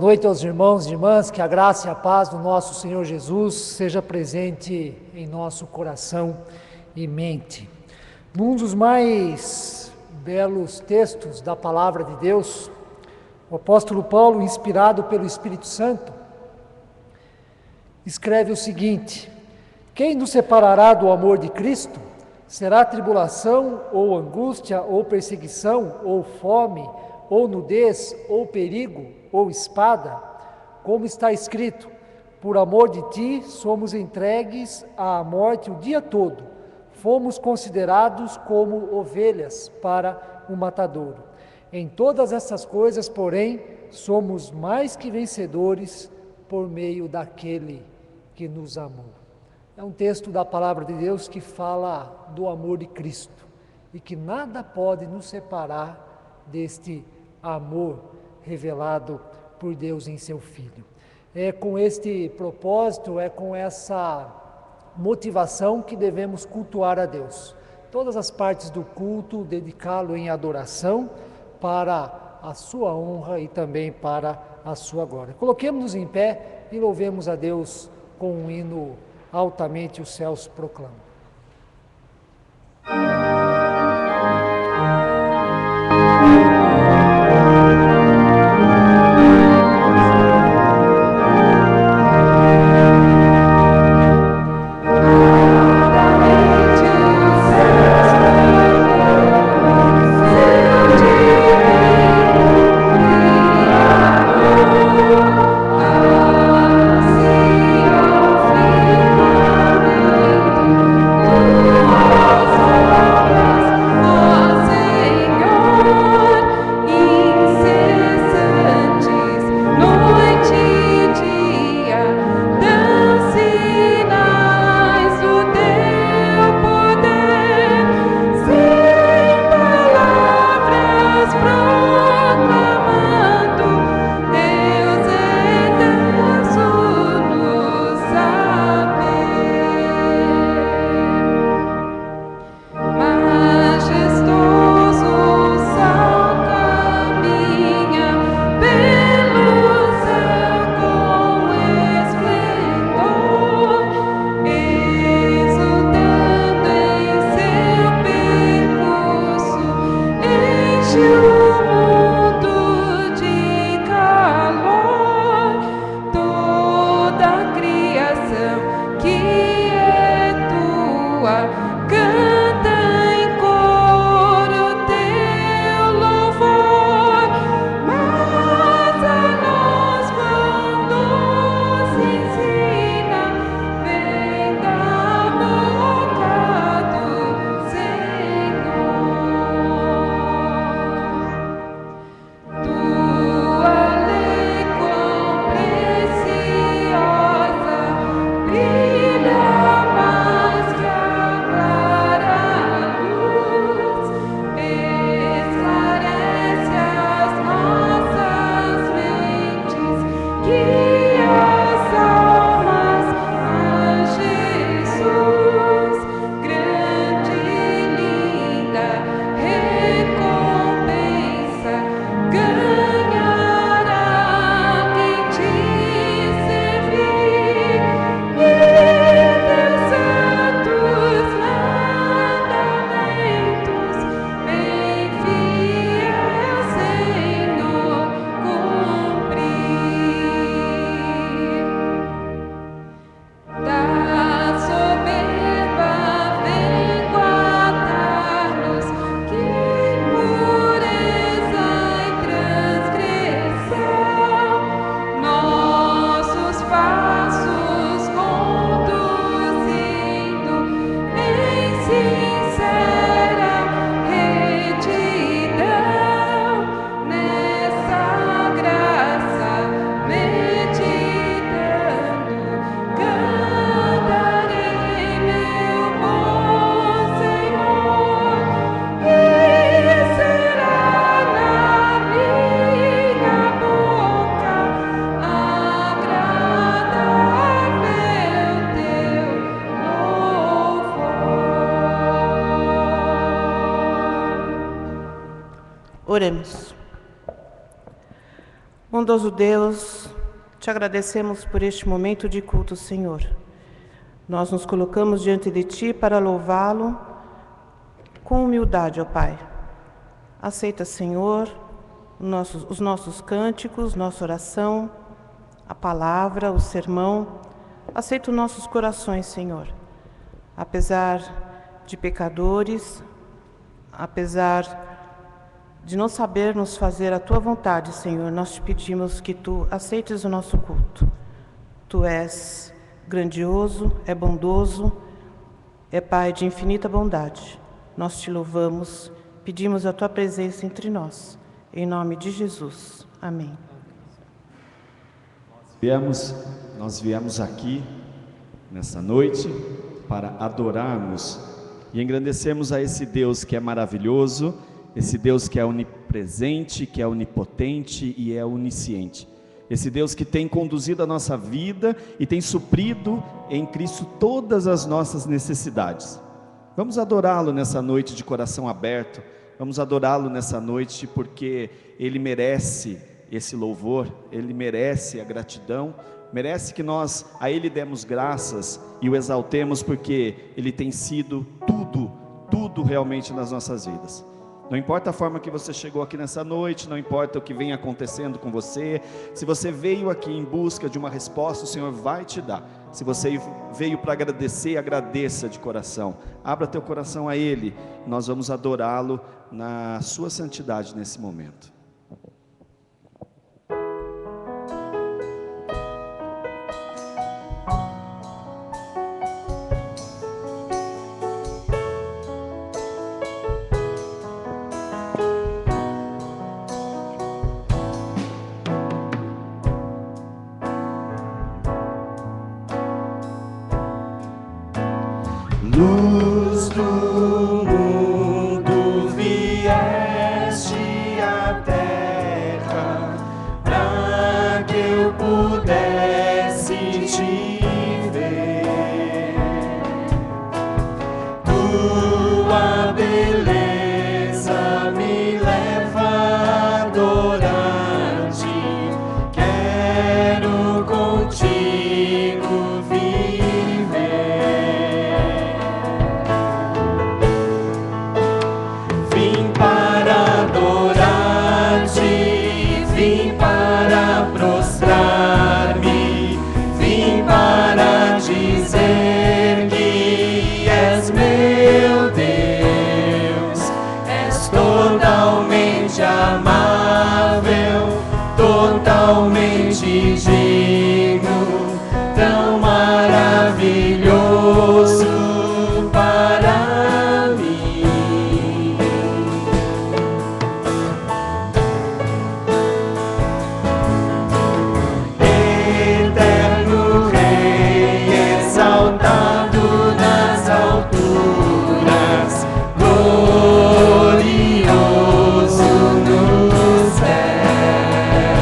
noite aos irmãos e irmãs, que a graça e a paz do nosso Senhor Jesus seja presente em nosso coração e mente. Num dos mais belos textos da palavra de Deus, o apóstolo Paulo, inspirado pelo Espírito Santo, escreve o seguinte: quem nos separará do amor de Cristo? Será tribulação, ou angústia, ou perseguição, ou fome, ou nudez, ou perigo, ou espada? Como está escrito: por amor de ti somos entregues à morte o dia todo, fomos considerados como ovelhas para o matadouro. Em todas essas coisas, porém, somos mais que vencedores por meio daquele que nos amou. É um texto da palavra de Deus que fala do amor de Cristo e que nada pode nos separar deste amor revelado por Deus em seu Filho. É com este propósito, é com essa motivação que devemos cultuar a Deus. Todas as partes do culto, dedicá-lo em adoração para a sua honra e também para a sua glória. Coloquemos-nos em pé e louvemos a Deus com um hino altamente os céus proclamam. Oremos. Bondoso Deus, te agradecemos por este momento de culto, Senhor. Nós nos colocamos diante de Ti para louvá-lo com humildade, ó Pai. Aceita, Senhor, os nossos cânticos, nossa oração, a palavra, o sermão. Aceita os nossos corações, Senhor. Apesar de pecadores, apesar de não sabermos fazer a Tua vontade, Senhor, nós te pedimos que Tu aceites o nosso culto. Tu és grandioso, é bondoso, é Pai de infinita bondade. Nós te louvamos, pedimos a Tua presença entre nós. Em nome de Jesus. Amém. Nós viemos aqui nessa noite para adorarmos e engrandecermos a esse Deus que é maravilhoso, esse Deus que é onipresente, que é onipotente e é onisciente. Esse Deus que tem conduzido a nossa vida e tem suprido em Cristo todas as nossas necessidades. Vamos adorá-lo nessa noite de coração aberto. Vamos adorá-lo nessa noite porque Ele merece esse louvor, Ele merece a gratidão, merece que nós a Ele demos graças e o exaltemos porque Ele tem sido tudo realmente nas nossas vidas. Não importa a forma que você chegou aqui nessa noite, não importa o que vem acontecendo com você, se você veio aqui em busca de uma resposta, o Senhor vai te dar. Se você veio para agradecer, agradeça de coração, abra teu coração a Ele, nós vamos adorá-lo na sua santidade nesse momento. Luz do mundo, vieste à terra, para que eu pudesse te ver. Tua beleza me leva a adorar-te, quero contigo viver. Vim para adorar-te, vim para prostrar-me, vim para dizer que és meu Deus, és totalmente amável, totalmente digno, tão maravilhoso para mim. Eterno Rei, exaltado nas alturas, glorioso nos céus,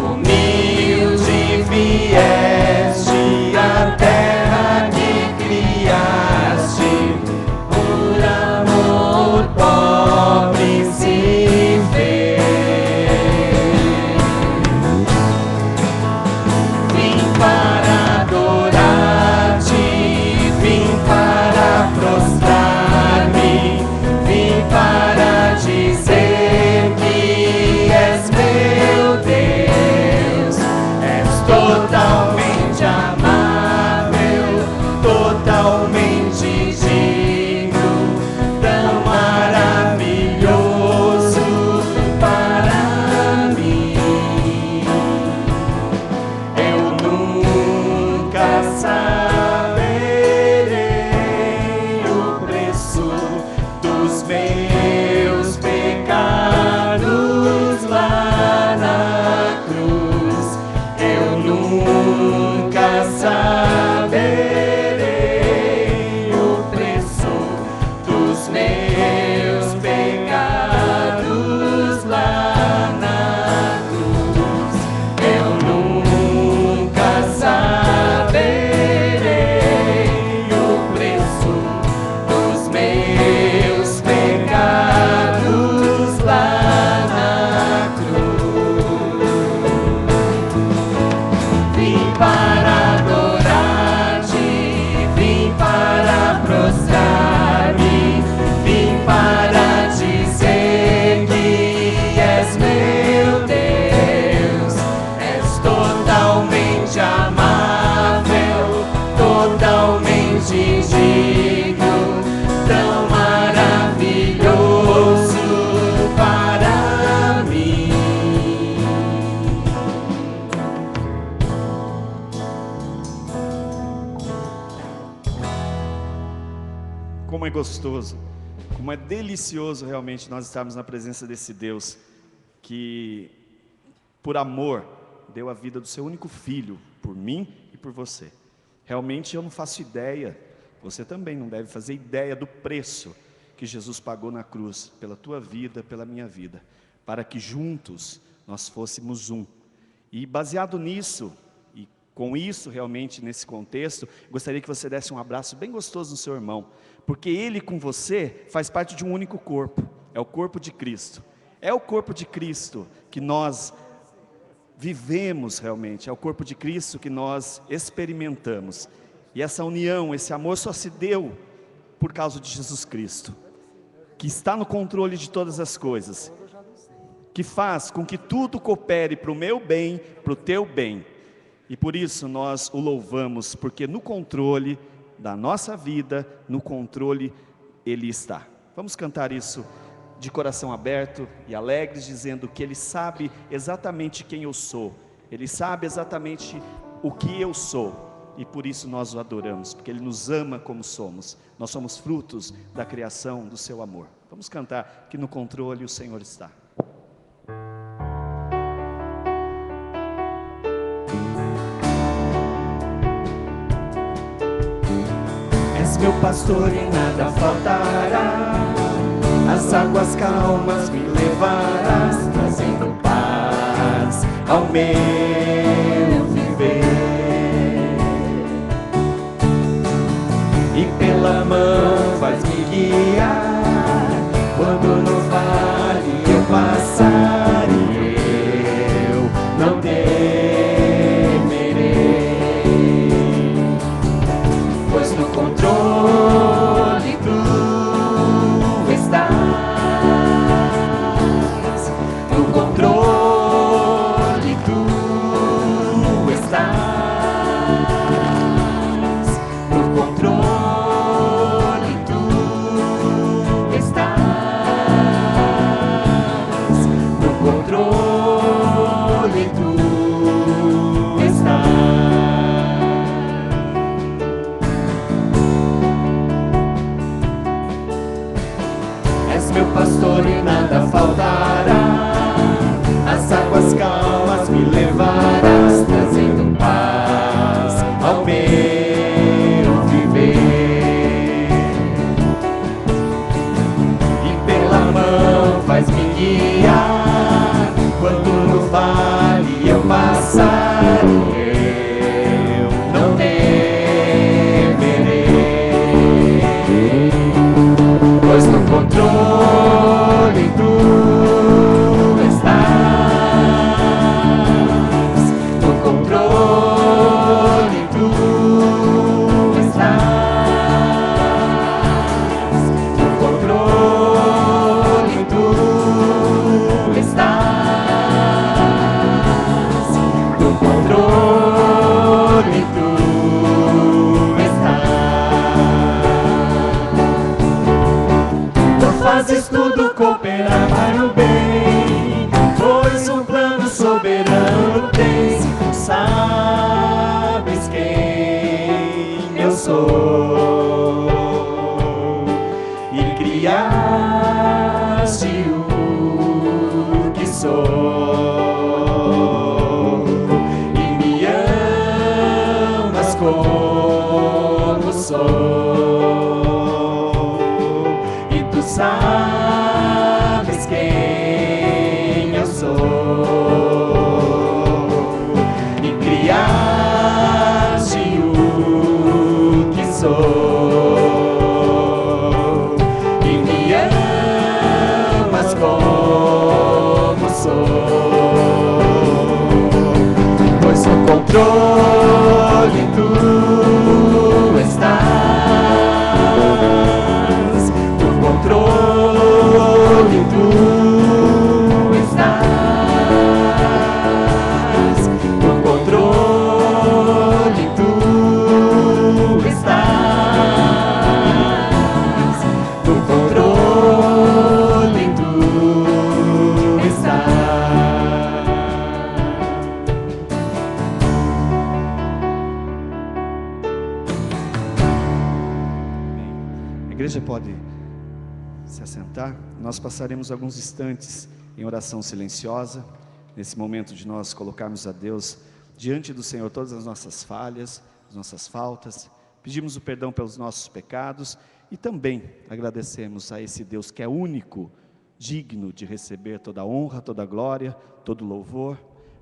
humilde vieste à terra que criaste, por amor pobre se fez. Vim para adorar totalmente digno, tão maravilhoso para mim. Como é gostoso, como é delicioso realmente nós estarmos na presença desse Deus que, por amor, deu a vida do seu único filho por mim e por você. Realmente eu não faço ideia, você também não deve fazer ideia do preço que Jesus pagou na cruz pela tua vida, pela minha vida, para que juntos nós fôssemos um. E baseado nisso, e com isso realmente nesse contexto, gostaria que você desse um abraço bem gostoso no seu irmão, porque ele com você faz parte de um único corpo, é o corpo de Cristo. É o corpo de Cristo que nós vivemos realmente, é o corpo de Cristo que nós experimentamos. E essa união, esse amor só se deu por causa de Jesus Cristo, que está no controle de todas as coisas, que faz com que tudo coopere para o meu bem, para o teu bem. E por isso nós o louvamos, porque no controle da nossa vida, no controle Ele está. Vamos cantar isso de coração aberto e alegres, dizendo que Ele sabe exatamente quem eu sou, Ele sabe exatamente o que eu sou, e por isso nós o adoramos, porque Ele nos ama como somos, nós somos frutos da criação do seu amor. Vamos cantar que no controle o Senhor está. És meu pastor e nada faltará, as águas calmas me levarás, trazendo paz ao meu viver. E pela mão vais-me guiar, quando no vale eu passar, e eu não temerei, pois no controle tu estás. No controle tu estás. No controle tu estás. No controle tu estás. És meu pastor e nada faltará, as águas calmas me levarás, trazendo paz ao meu viver. E pela mão vais-me guiar, quando no vale eu passar, eu não temerei, pois no controle tu estás. No controle tu estás. No controle tu estás. No controle tu estás. Tu fazes tudo cooperar para o bem, pois um plano soberano tens. Tu sabes quem eu sou e criaste o que sou, e me amas como sou, e tu sabes quem eu sou, e criaste o que sou, e me amas como sou, pois no controle tu estás. No controle igreja pode se assentar. Nós passaremos alguns instantes em oração silenciosa, nesse momento de nós colocarmos a Deus diante do Senhor todas as nossas falhas, as nossas faltas, pedimos o perdão pelos nossos pecados e também agradecemos a esse Deus que é único, digno de receber toda a honra, toda a glória, todo o louvor,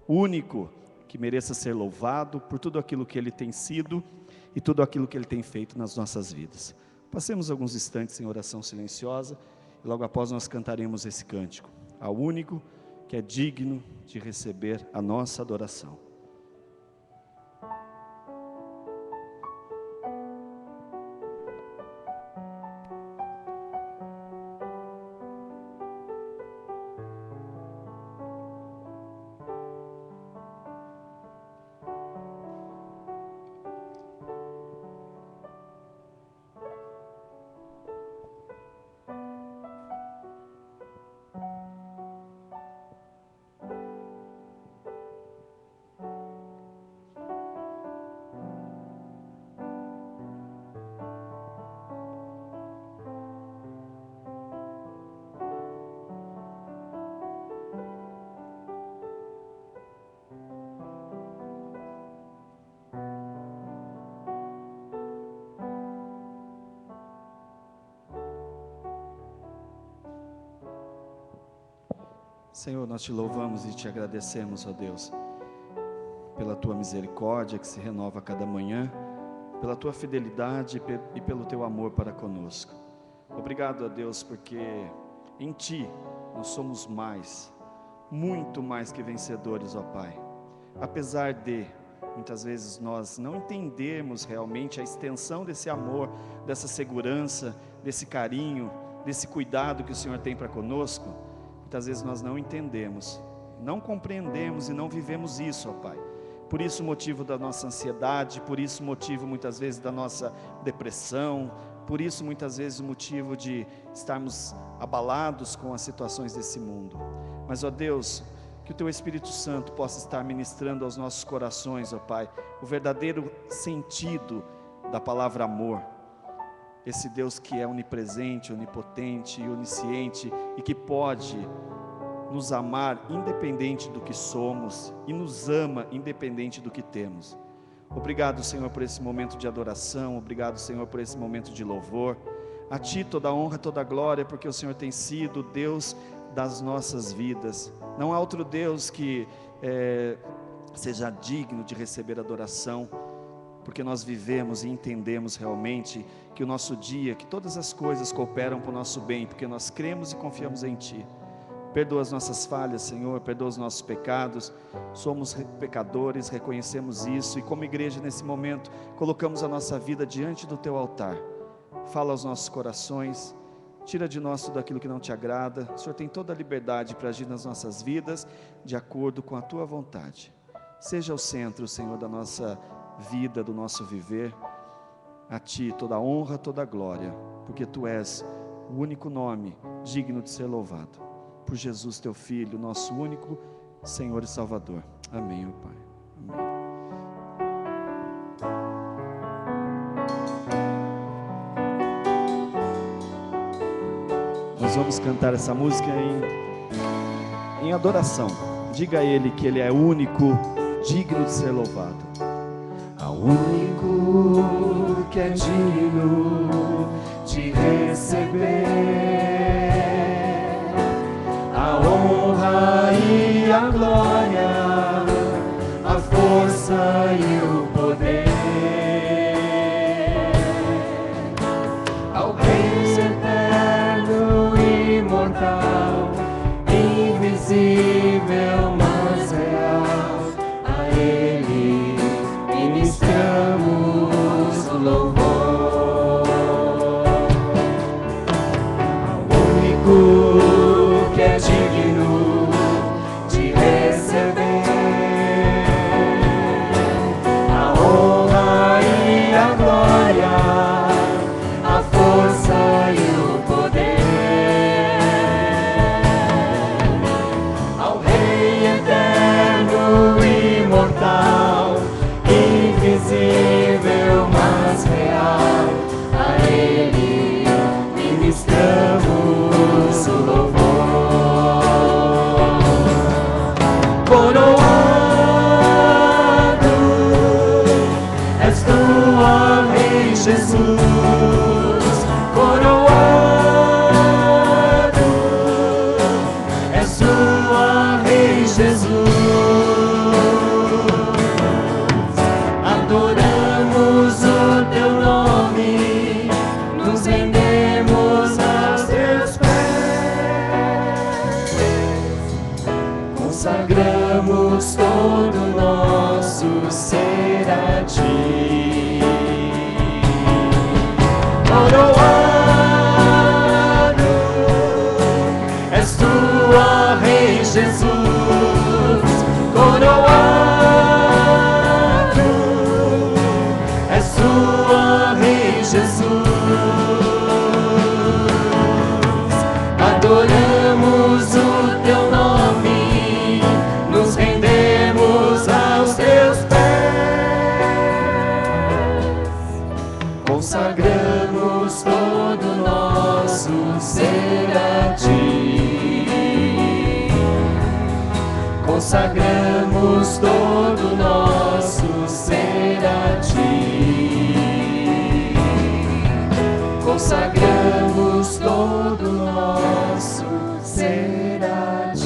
único que mereça ser louvado por tudo aquilo que Ele tem sido e tudo aquilo que Ele tem feito nas nossas vidas. Passemos alguns instantes em oração silenciosa e logo após nós cantaremos esse cântico ao único que é digno de receber a nossa adoração. Senhor, nós te louvamos e te agradecemos, ó Deus, pela tua misericórdia que se renova a cada manhã, pela tua fidelidade e pelo teu amor para conosco. Obrigado, ó Deus, porque em ti nós somos mais, muito mais que vencedores, ó Pai. Apesar de muitas vezes nós não entendermos realmente a extensão desse amor, dessa segurança, desse carinho, desse cuidado que o Senhor tem para conosco, muitas vezes nós não entendemos, não compreendemos e não vivemos isso, ó Pai. Por isso o motivo da nossa ansiedade, por isso o motivo muitas vezes da nossa depressão, por isso muitas vezes o motivo de estarmos abalados com as situações desse mundo. Mas, ó Deus, que o Teu Espírito Santo possa estar ministrando aos nossos corações, ó Pai, o verdadeiro sentido da palavra amor. Esse Deus que é onipresente, onipotente e onisciente e que pode nos amar independente do que somos e nos ama independente do que temos. Obrigado, Senhor, por esse momento de adoração, obrigado, Senhor, por esse momento de louvor. A Ti toda a honra, toda a glória, porque o Senhor tem sido Deus das nossas vidas. Não há outro Deus que seja digno de receber adoração, porque nós vivemos e entendemos realmente que o nosso dia, que todas as coisas cooperam para o nosso bem, porque nós cremos e confiamos em Ti. Perdoa as nossas falhas, Senhor, perdoa os nossos pecados. Somos pecadores, reconhecemos isso, e como igreja nesse momento, colocamos a nossa vida diante do Teu altar. Fala aos nossos corações, tira de nós tudo aquilo que não Te agrada. O Senhor tem toda a liberdade para agir nas nossas vidas, de acordo com a Tua vontade. Seja o centro, Senhor, da nossa vida, do nosso viver. A Ti toda a honra, toda a glória, porque Tu és o único nome digno de ser louvado. Por Jesus Teu Filho, nosso único Senhor e Salvador. Amém, ó Pai. Amém. Nós vamos cantar essa música em adoração. Diga a Ele que Ele é único, digno de ser louvado. Ao único que é digno de receber a honra e a glória, a força e o poder, ao Deus eterno e imortal, invisível mas real, a Ele ministramos o louvor. Jesus, coroado, és tu, ó Rei Jesus. Adoramos o teu nome, nos rendemos aos teus pés, consagramos todo o nosso ser a ti. Coroado, és tu, ó Rei Jesus, coroado, és tu, ó Rei Jesus. Adoramos o teu nome, nos rendemos aos teus pés, consagramos todo o nosso ser a ti. Consagramos todo o nosso ser a ti. Consagramos todo o nosso ser a ti.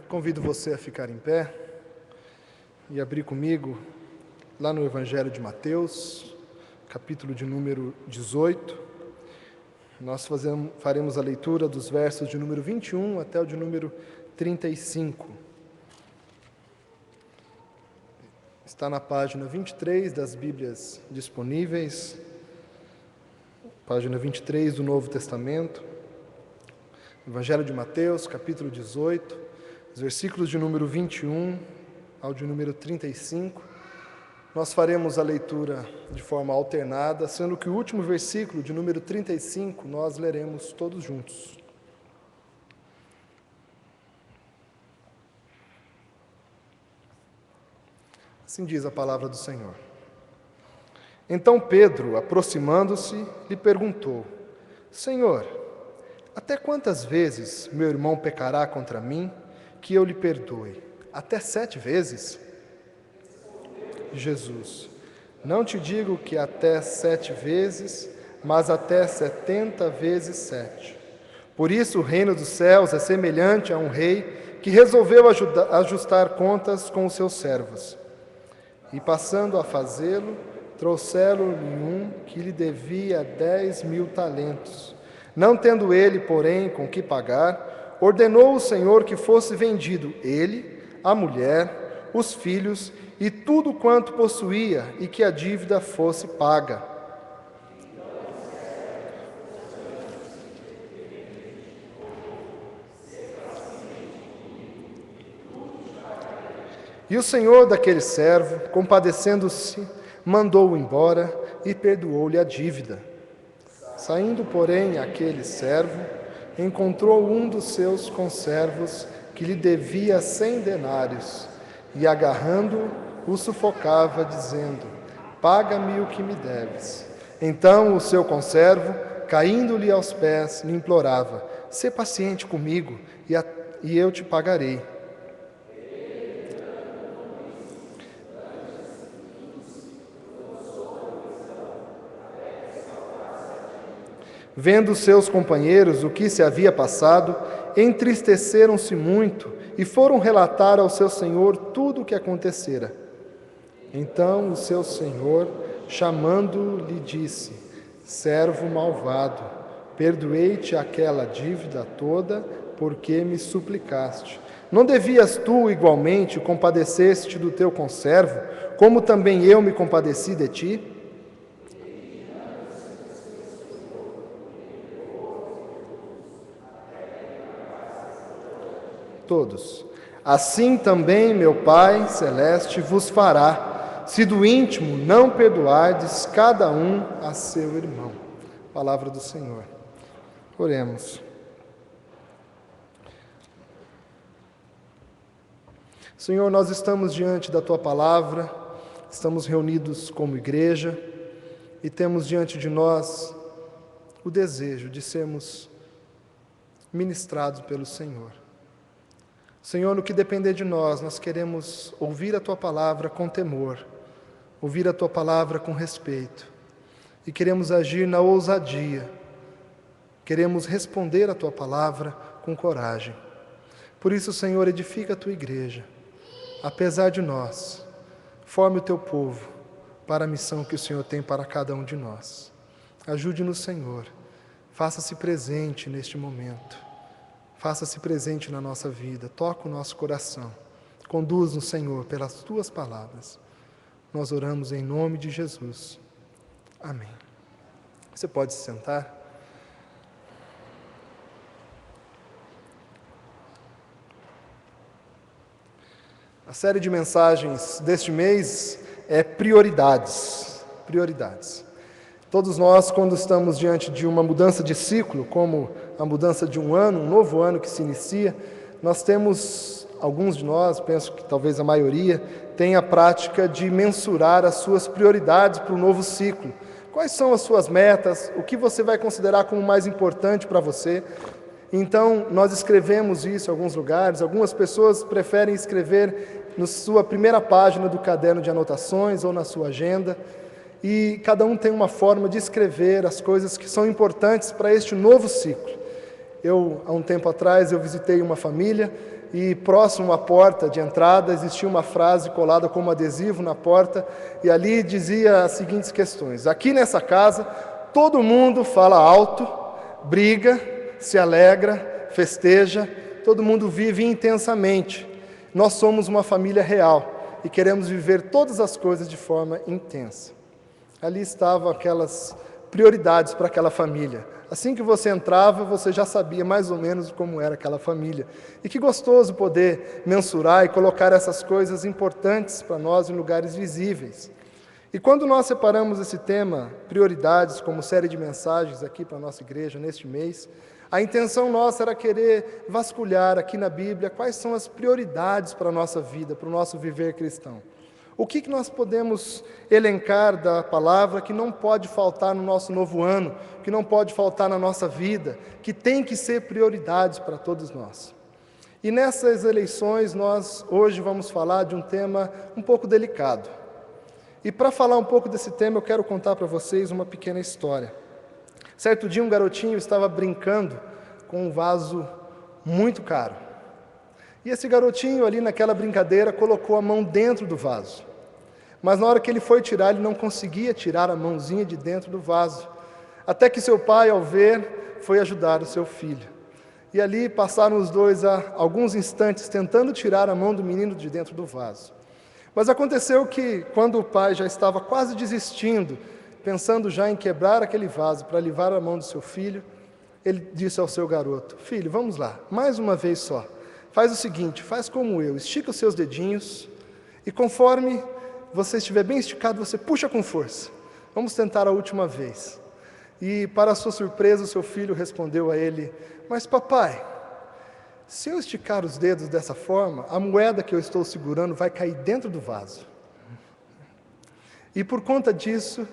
Convido você a ficar em pé e abrir comigo lá no Evangelho de Mateus, capítulo de número 18. Nós faremos a leitura dos versos de número 21 até o de número 35. Está na página 23 das Bíblias disponíveis, página 23 do Novo Testamento. Evangelho de Mateus, capítulo 18, os versículos de número 21 ao de número 35. Nós faremos a leitura de forma alternada, sendo que o último versículo, de número 35, nós leremos todos juntos. Assim diz a palavra do Senhor. Então Pedro, aproximando-se, lhe perguntou: Senhor, até quantas vezes meu irmão pecará contra mim, que eu lhe perdoe? Até 7 vezes? Jesus: não te digo que até 7 vezes, mas até 70 vezes 7. Por isso o reino dos céus é semelhante a um rei que resolveu ajustar contas com os seus servos. E passando a fazê-lo, trouxeram-lhe um que lhe devia 10.000 talentos. Não tendo ele, porém, com que pagar, ordenou o Senhor que fosse vendido ele, a mulher, os filhos e tudo quanto possuía, e que a dívida fosse paga. E o Senhor daquele servo, compadecendo-se, mandou-o embora e perdoou-lhe a dívida. Saindo, porém, aquele servo, encontrou um dos seus conservos que lhe devia 100 denários, e agarrando-o, o sufocava, dizendo: paga-me o que me deves. Então o seu conservo, caindo-lhe aos pés, lhe implorava: sê paciente comigo, e eu te pagarei. Vendo seus companheiros o que se havia passado, entristeceram-se muito e foram relatar ao seu senhor tudo o que acontecera. Então o seu senhor, chamando-o, lhe disse: servo malvado, perdoei-te aquela dívida toda, porque me suplicaste. Não devias tu igualmente compadecer-te do teu conservo, como também eu me compadeci de ti? Todos. Assim também meu Pai Celeste vos fará, se do íntimo não perdoardes cada um a seu irmão. Palavra do Senhor. Oremos. Senhor, nós estamos diante da Tua palavra, estamos reunidos como igreja e temos diante de nós o desejo de sermos ministrados pelo Senhor. Senhor, no que depender de nós, nós queremos ouvir a Tua palavra com temor, ouvir a Tua palavra com respeito, e queremos agir na ousadia, queremos responder a Tua palavra com coragem. Por isso, Senhor, edifica a Tua igreja, apesar de nós, forme o Teu povo para a missão que o Senhor tem para cada um de nós. Ajude-nos, Senhor, faça-se presente neste momento, faça-se presente na nossa vida, toca o nosso coração, conduz-nos, Senhor, pelas Tuas palavras. Nós oramos em nome de Jesus. Amém. Você pode se sentar. A série de mensagens deste mês é prioridades. Prioridades. Todos nós, quando estamos diante de uma mudança de ciclo, como a mudança de um ano, um novo ano que se inicia, nós temos, alguns de nós, penso que talvez a maioria, tem a prática de mensurar as suas prioridades para o novo ciclo. Quais são as suas metas? O que você vai considerar como mais importante para você? Então, nós escrevemos isso em alguns lugares. Algumas pessoas preferem escrever na sua primeira página do caderno de anotações ou na sua agenda. E cada um tem uma forma de escrever as coisas que são importantes para este novo ciclo. Há um tempo atrás, eu visitei uma família e próximo à porta de entrada existia uma frase colada como adesivo na porta e ali dizia as seguintes questões: aqui nessa casa, todo mundo fala alto, briga, se alegra, festeja, todo mundo vive intensamente. Nós somos uma família real e queremos viver todas as coisas de forma intensa. Ali estavam aquelas prioridades para aquela família. Assim que você entrava, você já sabia mais ou menos como era aquela família. E que gostoso poder mensurar e colocar essas coisas importantes para nós em lugares visíveis. E quando nós separamos esse tema, prioridades, como série de mensagens aqui para a nossa igreja neste mês, a intenção nossa era querer vasculhar aqui na Bíblia quais são as prioridades para a nossa vida, para o nosso viver cristão. O que nós podemos elencar da palavra que não pode faltar no nosso novo ano, que não pode faltar na nossa vida, que tem que ser prioridades para todos nós. E nessas eleições nós hoje vamos falar de um tema um pouco delicado. E para falar um pouco desse tema eu quero contar para vocês uma pequena história. Certo dia um garotinho estava brincando com um vaso muito caro. E esse garotinho ali naquela brincadeira colocou a mão dentro do vaso. Mas na hora que ele foi tirar, ele não conseguia tirar a mãozinha de dentro do vaso. Até que seu pai, ao ver, foi ajudar o seu filho. E ali passaram os dois alguns instantes tentando tirar a mão do menino de dentro do vaso. Mas aconteceu que quando o pai já estava quase desistindo, pensando já em quebrar aquele vaso para livrar a mão do seu filho, ele disse ao seu garoto: filho, vamos lá, mais uma vez só. Faz o seguinte, faz como eu, estica os seus dedinhos e conforme você estiver bem esticado, você puxa com força. Vamos tentar a última vez. E para sua surpresa, o seu filho respondeu a ele: mas papai, se eu esticar os dedos dessa forma, a moeda que eu estou segurando vai cair dentro do vaso. E por conta disso,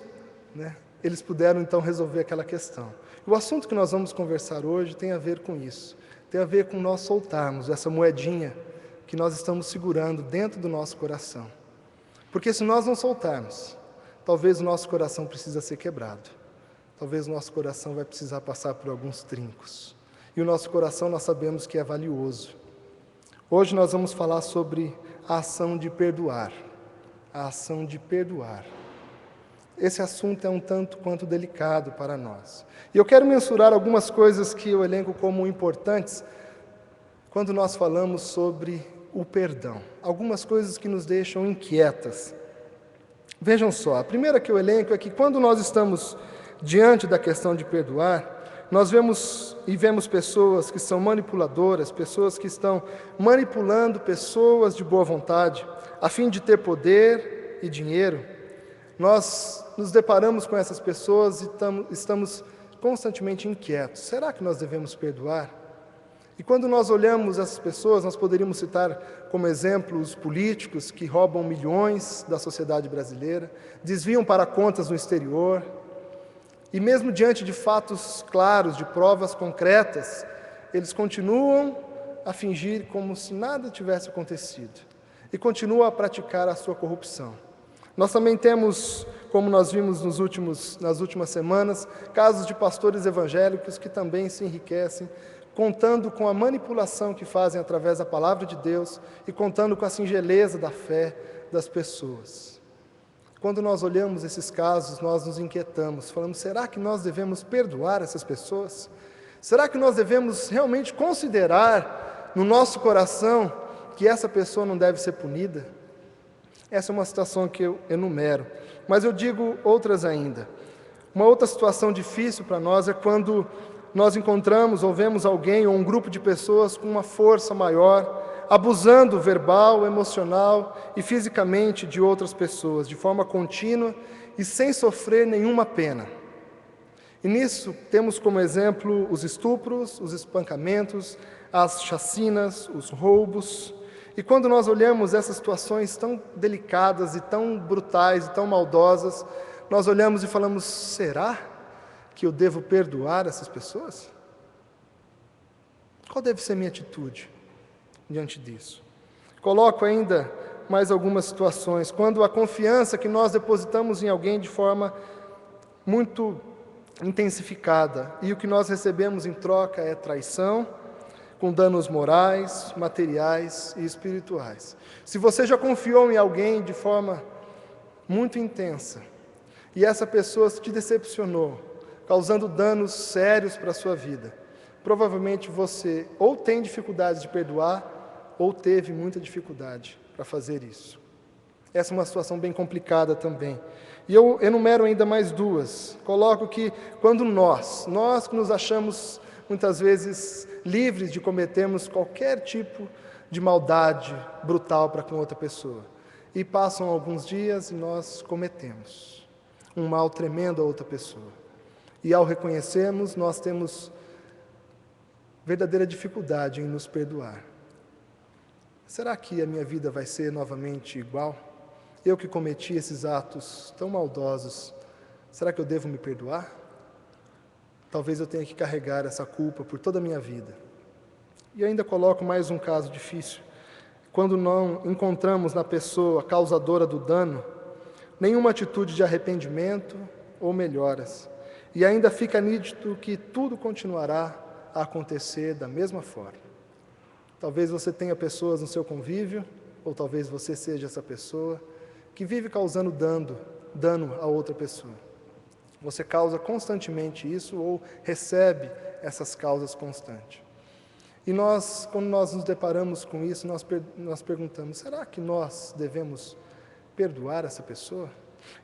eles puderam então resolver aquela questão. O assunto que nós vamos conversar hoje tem a ver com isso. Tem a ver com nós soltarmos essa moedinha que nós estamos segurando dentro do nosso coração. Porque se nós não soltarmos, talvez o nosso coração precisa ser quebrado. Talvez o nosso coração vai precisar passar por alguns trincos. E o nosso coração nós sabemos que é valioso. Hoje nós vamos falar sobre a ação de perdoar. A ação de perdoar. Esse assunto é um tanto quanto delicado para nós. E eu quero mensurar algumas coisas que eu elenco como importantes quando nós falamos sobre o perdão. Algumas coisas que nos deixam inquietas. Vejam só, a primeira que eu elenco é que quando nós estamos diante da questão de perdoar, nós vemos pessoas que são manipuladoras, pessoas que estão manipulando pessoas de boa vontade, a fim de ter poder e dinheiro. Nós nos deparamos com essas pessoas e estamos constantemente inquietos. Será que nós devemos perdoar? E quando nós olhamos essas pessoas, nós poderíamos citar como exemplo os políticos que roubam milhões da sociedade brasileira, desviam para contas no exterior, e mesmo diante de fatos claros, de provas concretas, eles continuam a fingir como se nada tivesse acontecido e continuam a praticar a sua corrupção. Nós também temos, como nós vimos nas últimas semanas, casos de pastores evangélicos que também se enriquecem, contando com a manipulação que fazem através da palavra de Deus e contando com a singeleza da fé das pessoas. Quando nós olhamos esses casos, nós nos inquietamos, falamos, será que nós devemos perdoar essas pessoas? Será que nós devemos realmente considerar no nosso coração que essa pessoa não deve ser punida? Essa é uma situação que eu enumero, mas eu digo outras ainda. Uma outra situação difícil para nós é quando nós encontramos ou vemos alguém ou um grupo de pessoas com uma força maior, abusando verbal, emocional e fisicamente de outras pessoas, de forma contínua e sem sofrer nenhuma pena. E nisso temos como exemplo os estupros, os espancamentos, as chacinas, os roubos. E quando nós olhamos essas situações tão delicadas e tão brutais e tão maldosas, nós olhamos e falamos, será que eu devo perdoar essas pessoas? Qual deve ser minha atitude diante disso? Coloco ainda mais algumas situações, quando a confiança que nós depositamos em alguém de forma muito intensificada e o que nós recebemos em troca é traição, com danos morais, materiais e espirituais. Se você já confiou em alguém de forma muito intensa e essa pessoa te decepcionou, causando danos sérios para a sua vida, provavelmente você ou tem dificuldades de perdoar ou teve muita dificuldade para fazer isso. Essa é uma situação bem complicada também. E eu enumero ainda mais duas. Coloco que quando nós que nos achamos muitas vezes livres de cometermos qualquer tipo de maldade brutal para com outra pessoa, e passam alguns dias e nós cometemos um mal tremendo a outra pessoa. E ao reconhecermos, nós temos verdadeira dificuldade em nos perdoar. Será que a minha vida vai ser novamente igual? Eu que cometi esses atos tão maldosos, será que eu devo me perdoar? Talvez eu tenha que carregar essa culpa por toda a minha vida. E ainda coloco mais um caso difícil. Quando não encontramos na pessoa causadora do dano nenhuma atitude de arrependimento ou melhoras, e ainda fica nítido que tudo continuará a acontecer da mesma forma. Talvez você tenha pessoas no seu convívio, ou talvez você seja essa pessoa, que vive causando dano a outra pessoa. Você causa constantemente isso ou recebe essas causas constantes. E nós, quando nós nos deparamos com isso, nós perguntamos, será que nós devemos perdoar essa pessoa?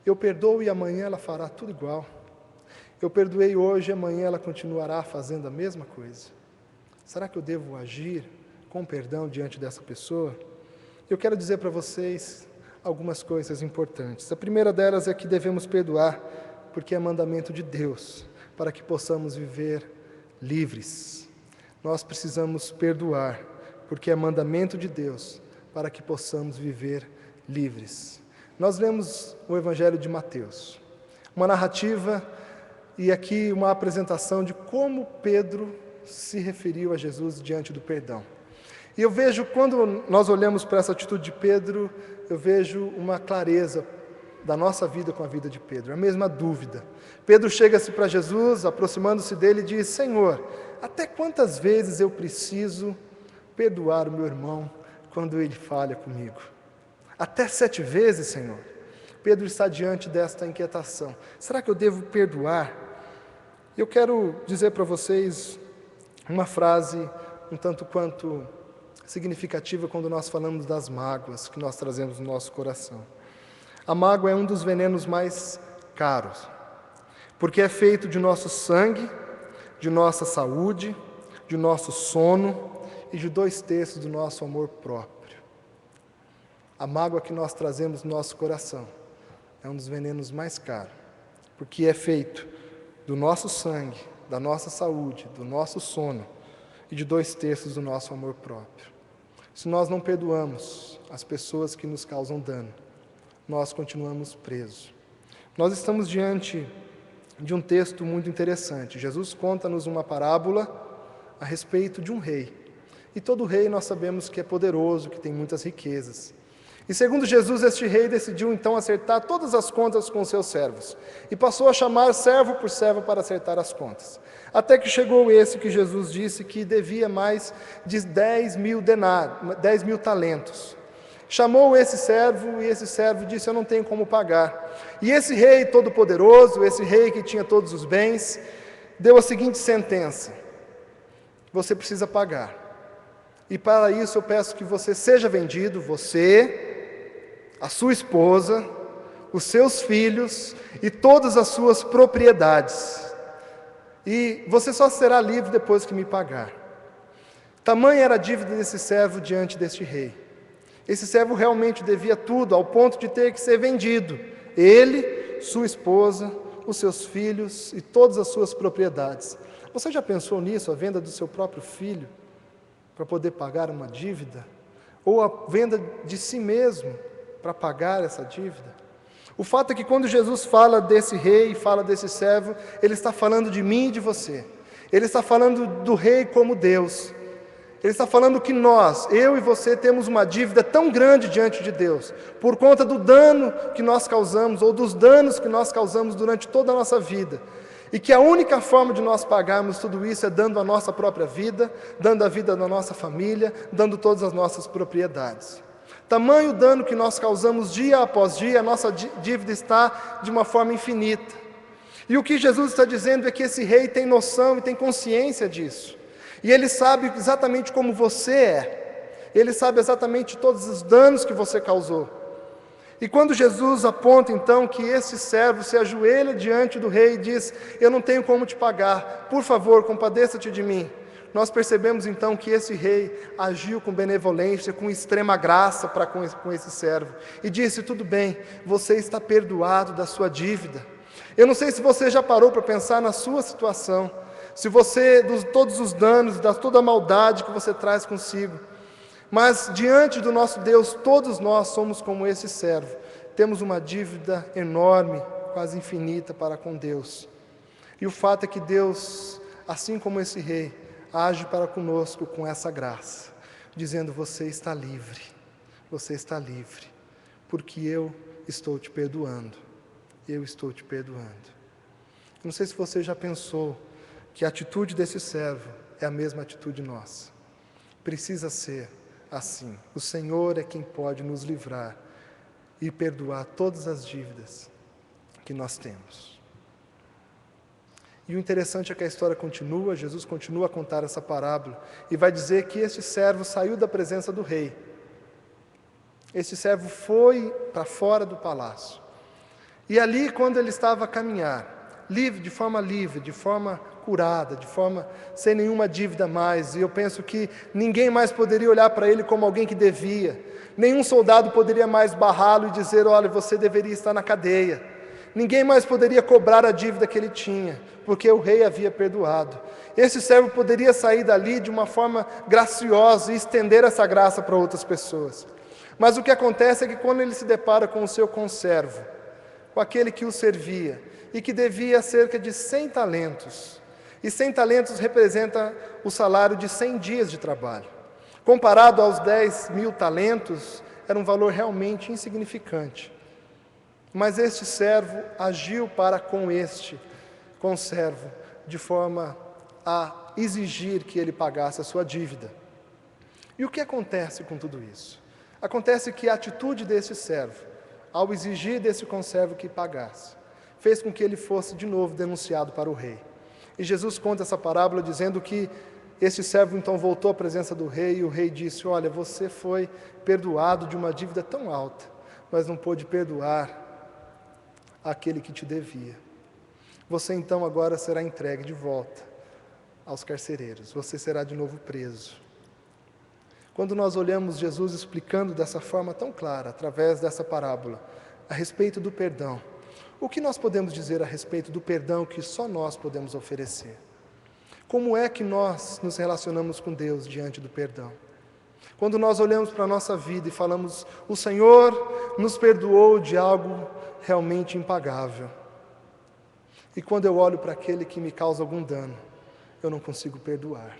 Eu perdoo e amanhã ela fará tudo igual. Eu perdoei hoje e amanhã ela continuará fazendo a mesma coisa. Será que eu devo agir com perdão diante dessa pessoa? Eu quero dizer para vocês algumas coisas importantes. A primeira delas é que devemos perdoar, porque é mandamento de Deus, para que possamos viver livres. Nós precisamos perdoar, porque é mandamento de Deus, para que possamos viver livres. Nós lemos o Evangelho de Mateus, uma narrativa e aqui uma apresentação de como Pedro se referiu a Jesus diante do perdão. E eu vejo, quando nós olhamos para essa atitude de Pedro, eu vejo uma clareza da nossa vida com a vida de Pedro, a mesma dúvida. Pedro chega-se para Jesus, aproximando-se dele, e diz, Senhor, até quantas vezes eu preciso perdoar o meu irmão quando ele falha comigo? Até 7 vezes, Senhor? Pedro está diante desta inquietação. Será que eu devo perdoar? Eu quero dizer para vocês uma frase um tanto quanto significativa quando nós falamos das mágoas que nós trazemos no nosso coração. A mágoa é um dos venenos mais caros, porque é feito de nosso sangue, de nossa saúde, de nosso sono e de 2/3 do nosso amor próprio. A mágoa que nós trazemos no nosso coração é um dos venenos mais caros, porque é feito do nosso sangue, da nossa saúde, do nosso sono e de 2/3 do nosso amor próprio. Se nós não perdoamos as pessoas que nos causam dano, nós continuamos presos. Nós estamos diante de um texto muito interessante. Jesus conta-nos uma parábola a respeito de um rei. E todo rei nós sabemos que é poderoso, que tem muitas riquezas. E segundo Jesus, este rei decidiu então acertar todas as contas com seus servos. E passou a chamar servo por servo para acertar as contas. Até que chegou esse que Jesus disse que devia mais de 10.000 denários, 10.000 talentos. Chamou esse servo e esse servo disse: eu não tenho como pagar. E esse rei todo-poderoso, esse rei que tinha todos os bens, deu a seguinte sentença: você precisa pagar. E para isso eu peço que você seja vendido, você, a sua esposa, os seus filhos e todas as suas propriedades. E você só será livre depois que me pagar. Tamanha era a dívida desse servo diante deste rei. Esse servo realmente devia tudo, ao ponto de ter que ser vendido. Ele, sua esposa, os seus filhos e todas as suas propriedades. Você já pensou nisso, a venda do seu próprio filho, para poder pagar uma dívida? Ou a venda de si mesmo, para pagar essa dívida? O fato é que quando Jesus fala desse rei, fala desse servo, Ele está falando de mim e de você. Ele está falando do rei como Deus. Ele está falando que nós, eu e você, temos uma dívida tão grande diante de Deus, por conta do dano que nós causamos, ou dos danos que nós causamos durante toda a nossa vida, e que a única forma de nós pagarmos tudo isso é dando a nossa própria vida, dando a vida da nossa família, dando todas as nossas propriedades. Tamanho dano que nós causamos dia após dia, a nossa dívida está de uma forma infinita. E o que Jesus está dizendo é que esse rei tem noção e tem consciência disso. E ele sabe exatamente como você é. Ele sabe exatamente todos os danos que você causou. E quando Jesus aponta então que esse servo se ajoelha diante do rei e diz: eu não tenho como te pagar, por favor, compadeça-te de mim. Nós percebemos então que esse rei agiu com benevolência, com extrema graça para com esse servo. E disse: tudo bem, você está perdoado da sua dívida. Eu não sei se você já parou para pensar na sua situação. Se você, de todos os danos, de toda a maldade que você traz consigo. Mas diante do nosso Deus, todos nós somos como esse servo. Temos uma dívida enorme, quase infinita para com Deus. E o fato é que Deus, assim como esse rei, age para conosco com essa graça, dizendo: você está livre, porque eu estou te perdoando, eu estou te perdoando. Não sei se você já pensou que a atitude desse servo é a mesma atitude nossa. Precisa ser assim. O Senhor é quem pode nos livrar e perdoar todas as dívidas que nós temos. E o interessante é que a história continua, Jesus continua a contar essa parábola e vai dizer que este servo saiu da presença do rei. Este servo foi para fora do palácio. E ali, quando ele estava a caminhar, de forma curada, de forma sem nenhuma dívida mais, e eu penso que ninguém mais poderia olhar para ele como alguém que devia, nenhum soldado poderia mais barrá-lo e dizer: olha, você deveria estar na cadeia. Ninguém mais poderia cobrar a dívida que ele tinha, porque o rei havia perdoado. Esse servo poderia sair dali de uma forma graciosa e estender essa graça para outras pessoas. Mas o que acontece é que quando ele se depara com o seu conservo, com aquele que o servia, e que devia cerca de 100 talentos, e 100 talentos representa o salário de 100 dias de trabalho. Comparado aos 10.000 talentos, era um valor realmente insignificante. Mas este servo agiu para com este conservo, de forma a exigir que ele pagasse a sua dívida. E o que acontece com tudo isso? Acontece que a atitude desse servo, ao exigir desse conservo que pagasse, fez com que ele fosse de novo denunciado para o rei. E Jesus conta essa parábola dizendo que este servo então voltou à presença do rei, e o rei disse: olha, você foi perdoado de uma dívida tão alta, mas não pôde perdoar aquele que te devia. Você então agora será entregue de volta aos carcereiros, você será de novo preso. Quando nós olhamos Jesus explicando dessa forma tão clara, através dessa parábola, a respeito do perdão, o que nós podemos dizer a respeito do perdão que só nós podemos oferecer? Como é que nós nos relacionamos com Deus diante do perdão? Quando nós olhamos para a nossa vida e falamos, o Senhor nos perdoou de algo realmente impagável. E quando eu olho para aquele que me causa algum dano, eu não consigo perdoar.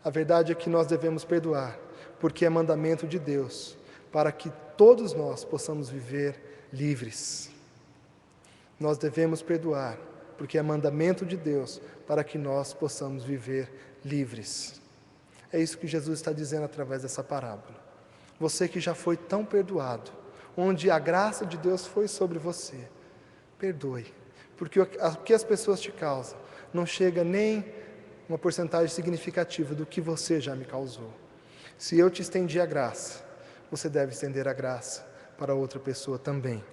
A verdade é que nós devemos perdoar, porque é mandamento de Deus, para que todos nós possamos viver livres. Nós devemos perdoar, porque é mandamento de Deus, para que nós possamos viver livres. É isso que Jesus está dizendo através dessa parábola. Você que já foi tão perdoado, onde a graça de Deus foi sobre você, perdoe, porque o que as pessoas te causam não chega nem uma porcentagem significativa do que você já me causou. Se eu te estendi a graça, você deve estender a graça para outra pessoa também.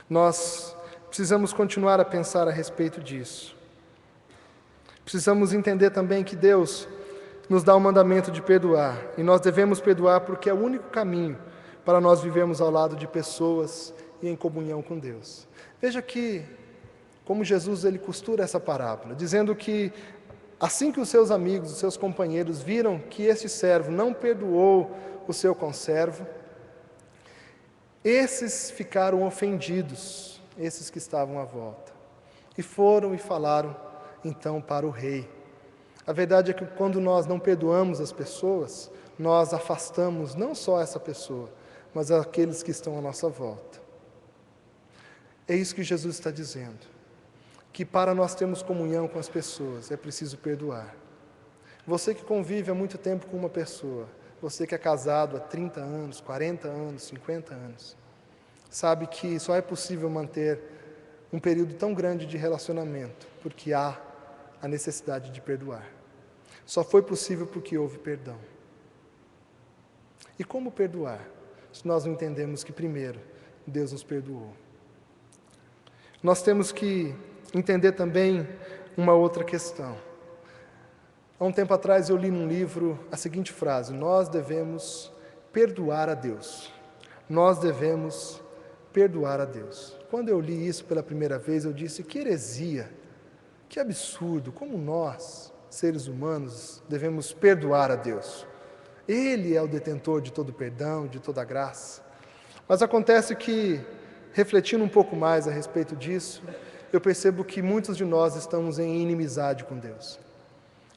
Nós precisamos continuar a pensar a respeito disso. Precisamos entender também que Deus nos dá o mandamento de perdoar, e nós devemos perdoar porque é o único caminho para nós vivermos ao lado de pessoas e em comunhão com Deus. Veja que, como Jesus ele costura essa parábola, dizendo que assim que os seus amigos, os seus companheiros viram que este servo não perdoou o seu conservo, esses ficaram ofendidos, esses que estavam à volta, e foram e falaram então para o rei. A verdade é que quando nós não perdoamos as pessoas, nós afastamos não só essa pessoa, mas aqueles que estão à nossa volta. É isso que Jesus está dizendo, que para nós termos comunhão com as pessoas é preciso perdoar. Você que convive há muito tempo com uma pessoa, você que é casado há 30 anos, 40 anos, 50 anos, sabe que só é possível manter um período tão grande de relacionamento, porque há a necessidade de perdoar. Só foi possível porque houve perdão. E como perdoar, se nós não entendemos que primeiro Deus nos perdoou? Nós temos que entender também uma outra questão. Há um tempo atrás eu li num livro a seguinte frase: nós devemos perdoar a Deus. Nós devemos perdoar a Deus. Quando eu li isso pela primeira vez, eu disse, que heresia, que absurdo, como nós, seres humanos, devemos perdoar a Deus. Ele é o detentor de todo perdão, de toda graça. Mas acontece que, refletindo um pouco mais a respeito disso, eu percebo que muitos de nós estamos em inimizade com Deus.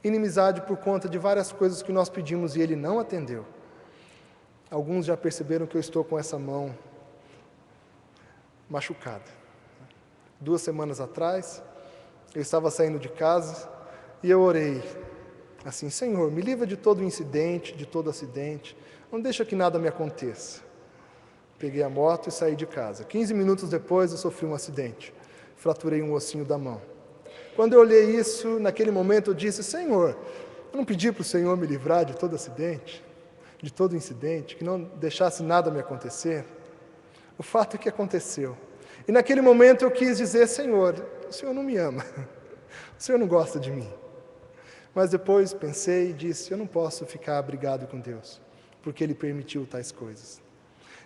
Inimizade por conta de várias coisas que nós pedimos e Ele não atendeu. Alguns já perceberam que eu estou com essa mão machucada. 2 semanas atrás, eu estava saindo de casa e eu orei assim: Senhor, me livra de todo incidente, de todo acidente, não deixa que nada me aconteça. Peguei a moto e saí de casa. 15 minutos depois eu sofri um acidente, fraturei um ossinho da mão. Quando eu olhei isso, naquele momento eu disse: Senhor, eu não pedi para o Senhor me livrar de todo acidente, de todo incidente, que não deixasse nada me acontecer. O fato é que aconteceu. E naquele momento eu quis dizer: Senhor, o Senhor não me ama, o Senhor não gosta de mim. Mas depois pensei e disse: eu não posso ficar brigado com Deus, porque Ele permitiu tais coisas.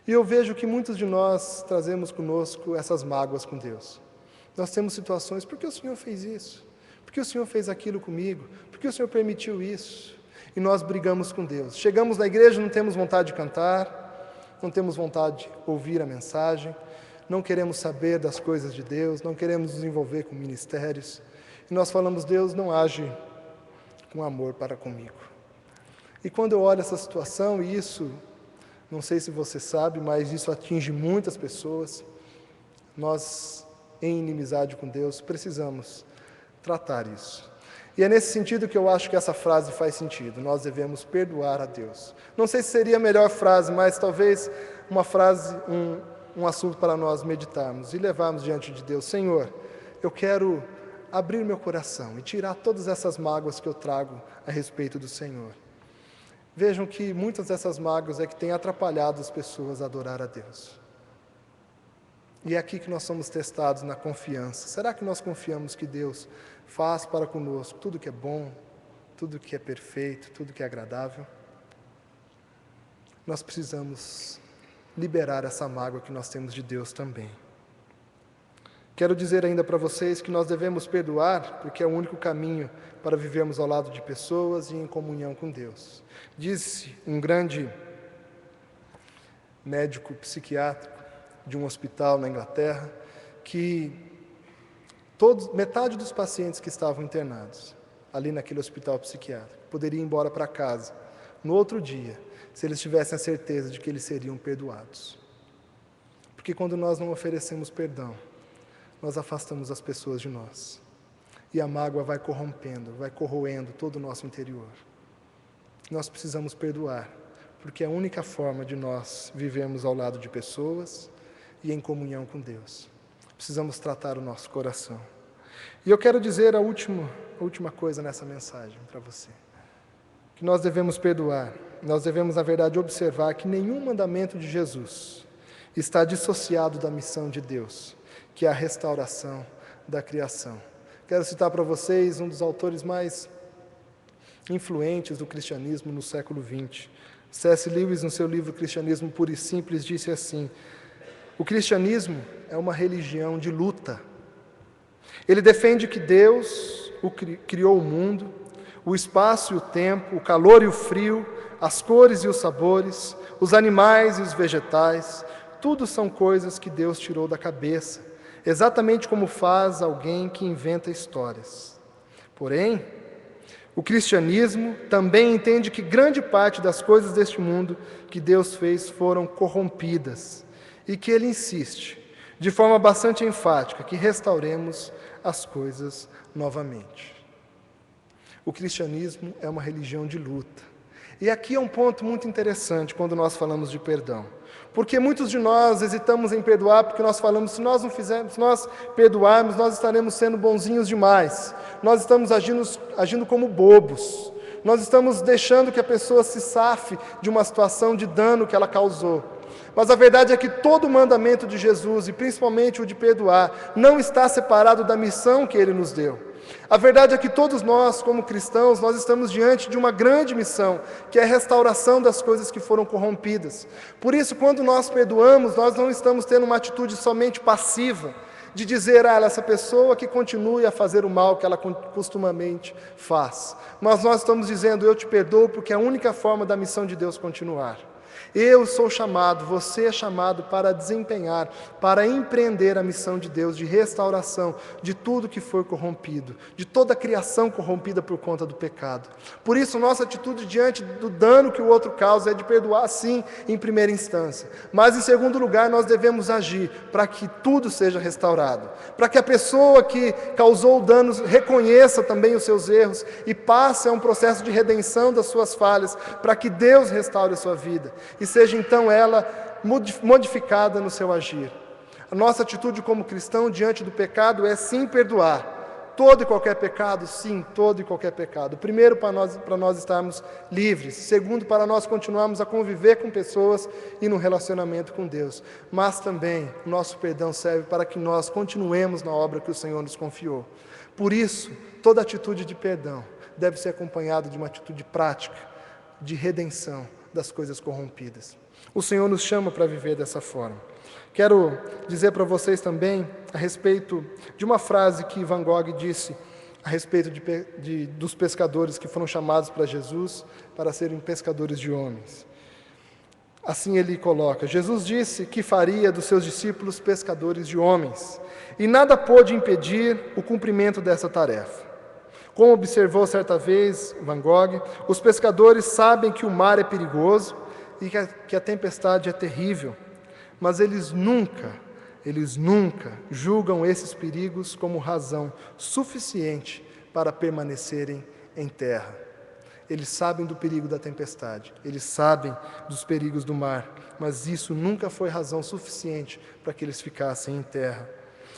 E eu vejo que muitos de nós trazemos conosco essas mágoas com Deus. Nós temos situações: por que o Senhor fez isso? Por que o Senhor fez aquilo comigo? Por que o Senhor permitiu isso? E nós brigamos com Deus. Chegamos na igreja, não temos vontade de cantar, não temos vontade de ouvir a mensagem, não queremos saber das coisas de Deus, não queremos nos envolver com ministérios. E nós falamos: Deus não age com amor para comigo. E quando eu olho essa situação, e isso, não sei se você sabe, mas isso atinge muitas pessoas, nós, em inimizade com Deus, precisamos tratar isso. E é nesse sentido que eu acho que essa frase faz sentido: nós devemos perdoar a Deus. Não sei se seria a melhor frase, mas talvez uma frase, um assunto para nós meditarmos e levarmos diante de Deus: Senhor, eu quero abrir meu coração e tirar todas essas mágoas que eu trago a respeito do Senhor. Vejam que muitas dessas mágoas é que têm atrapalhado as pessoas a adorar a Deus. E é aqui que nós somos testados na confiança. Será que nós confiamos que Deus faz para conosco tudo que é bom, tudo que é perfeito, tudo que é agradável? Nós precisamos liberar essa mágoa que nós temos de Deus também. Quero dizer ainda para vocês que nós devemos perdoar, porque é o único caminho para vivermos ao lado de pessoas e em comunhão com Deus. Disse um grande médico psiquiátrico de um hospital na Inglaterra que metade dos pacientes que estavam internados ali naquele hospital psiquiátrico poderiam ir embora para casa no outro dia, se eles tivessem a certeza de que eles seriam perdoados. Porque quando nós não oferecemos perdão, nós afastamos as pessoas de nós. E a mágoa vai corrompendo, vai corroendo todo o nosso interior. Nós precisamos perdoar, porque é a única forma de nós vivermos ao lado de pessoas e em comunhão com Deus. Precisamos tratar o nosso coração. E eu quero dizer a última coisa nessa mensagem para você. Que nós devemos perdoar. Nós devemos, na verdade, observar que nenhum mandamento de Jesus está dissociado da missão de Deus, que é a restauração da criação. Quero citar para vocês um dos autores mais influentes do cristianismo no século XX. C.S. Lewis, no seu livro Cristianismo Puro e Simples, disse assim: o cristianismo é uma religião de luta. Ele defende que Deus criou o mundo, o espaço e o tempo, o calor e o frio, as cores e os sabores, os animais e os vegetais, tudo são coisas que Deus tirou da cabeça, exatamente como faz alguém que inventa histórias. Porém, o cristianismo também entende que grande parte das coisas deste mundo que Deus fez foram corrompidas e que Ele insiste, de forma bastante enfática, que restauremos as coisas novamente. O cristianismo é uma religião de luta. E aqui é um ponto muito interessante quando nós falamos de perdão. Porque muitos de nós hesitamos em perdoar porque nós falamos, se nós não fizermos, se nós perdoarmos, nós estaremos sendo bonzinhos demais. Nós estamos agindo como bobos. Nós estamos deixando que a pessoa se safe de uma situação de dano que ela causou. Mas a verdade é que todo o mandamento de Jesus, e principalmente o de perdoar, não está separado da missão que Ele nos deu. A verdade é que todos nós, como cristãos, nós estamos diante de uma grande missão, que é a restauração das coisas que foram corrompidas. Por isso, quando nós perdoamos, nós não estamos tendo uma atitude somente passiva, de dizer, essa pessoa que continue a fazer o mal que ela costumamente faz. Mas nós estamos dizendo, eu te perdoo, porque é a única forma da missão de Deus continuar. Eu sou chamado, você é chamado para desempenhar, para empreender a missão de Deus de restauração de tudo que foi corrompido, de toda a criação corrompida por conta do pecado. Por isso, nossa atitude diante do dano que o outro causa é de perdoar, sim, em primeira instância. Mas, em segundo lugar, nós devemos agir para que tudo seja restaurado, para que a pessoa que causou o dano reconheça também os seus erros e passe a um processo de redenção das suas falhas, para que Deus restaure a sua vida e seja então ela modificada no seu agir. A nossa atitude como cristão diante do pecado é sim perdoar. Todo e qualquer pecado, sim, todo e qualquer pecado. Primeiro, para nós estarmos livres. Segundo, para nós continuarmos a conviver com pessoas e no relacionamento com Deus. Mas também, o nosso perdão serve para que nós continuemos na obra que o Senhor nos confiou. Por isso, toda atitude de perdão deve ser acompanhada de uma atitude prática, de redenção das coisas corrompidas. O Senhor nos chama para viver dessa forma. Quero dizer para vocês também a respeito de uma frase que Van Gogh disse a respeito dos pescadores que foram chamados para Jesus para serem pescadores de homens. Assim ele coloca: Jesus disse que faria dos seus discípulos pescadores de homens, e nada pôde impedir o cumprimento dessa tarefa. Como observou certa vez Van Gogh, os pescadores sabem que o mar é perigoso e que a tempestade é terrível, mas eles nunca julgam esses perigos como razão suficiente para permanecerem em terra. Eles sabem do perigo da tempestade, eles sabem dos perigos do mar, mas isso nunca foi razão suficiente para que eles ficassem em terra.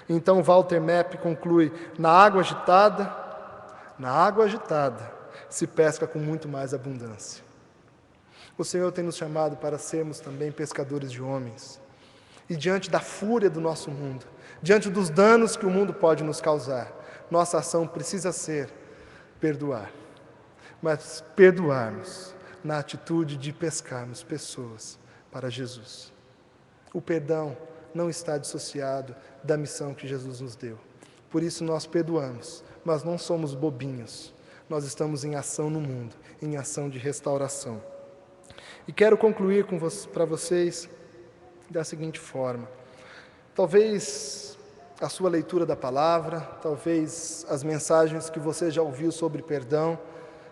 Então Walter Map conclui: na água agitada se pesca com muito mais abundância. O Senhor tem nos chamado para sermos também pescadores de homens. E diante da fúria do nosso mundo, diante dos danos que o mundo pode nos causar, nossa ação precisa ser perdoar. Mas perdoarmos na atitude de pescarmos pessoas para Jesus. O perdão não está dissociado da missão que Jesus nos deu. Por isso nós perdoamos, mas não somos bobinhos. Nós estamos em ação no mundo, em ação de restauração. E quero concluir para vocês da seguinte forma. Talvez a sua leitura da palavra, talvez as mensagens que você já ouviu sobre perdão,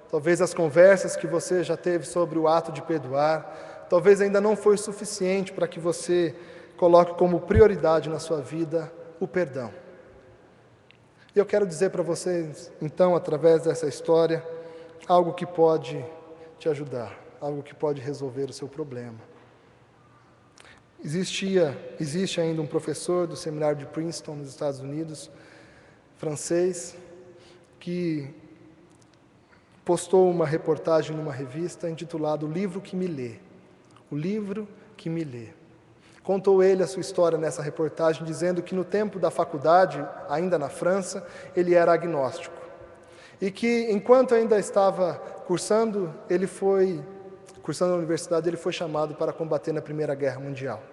talvez as conversas que você já teve sobre o ato de perdoar, talvez ainda não foi suficiente para que você coloque como prioridade na sua vida o perdão. E eu quero dizer para vocês, então, através dessa história, algo que pode te ajudar, algo que pode resolver o seu problema. Existe ainda um professor do seminário de Princeton, nos Estados Unidos, francês, que postou uma reportagem numa revista intitulada O Livro que Me Lê. O Livro que Me Lê. Contou ele a sua história nessa reportagem, dizendo que no tempo da faculdade, ainda na França, ele era agnóstico. E que, enquanto ainda estava cursando na universidade, ele foi chamado para combater na Primeira Guerra Mundial.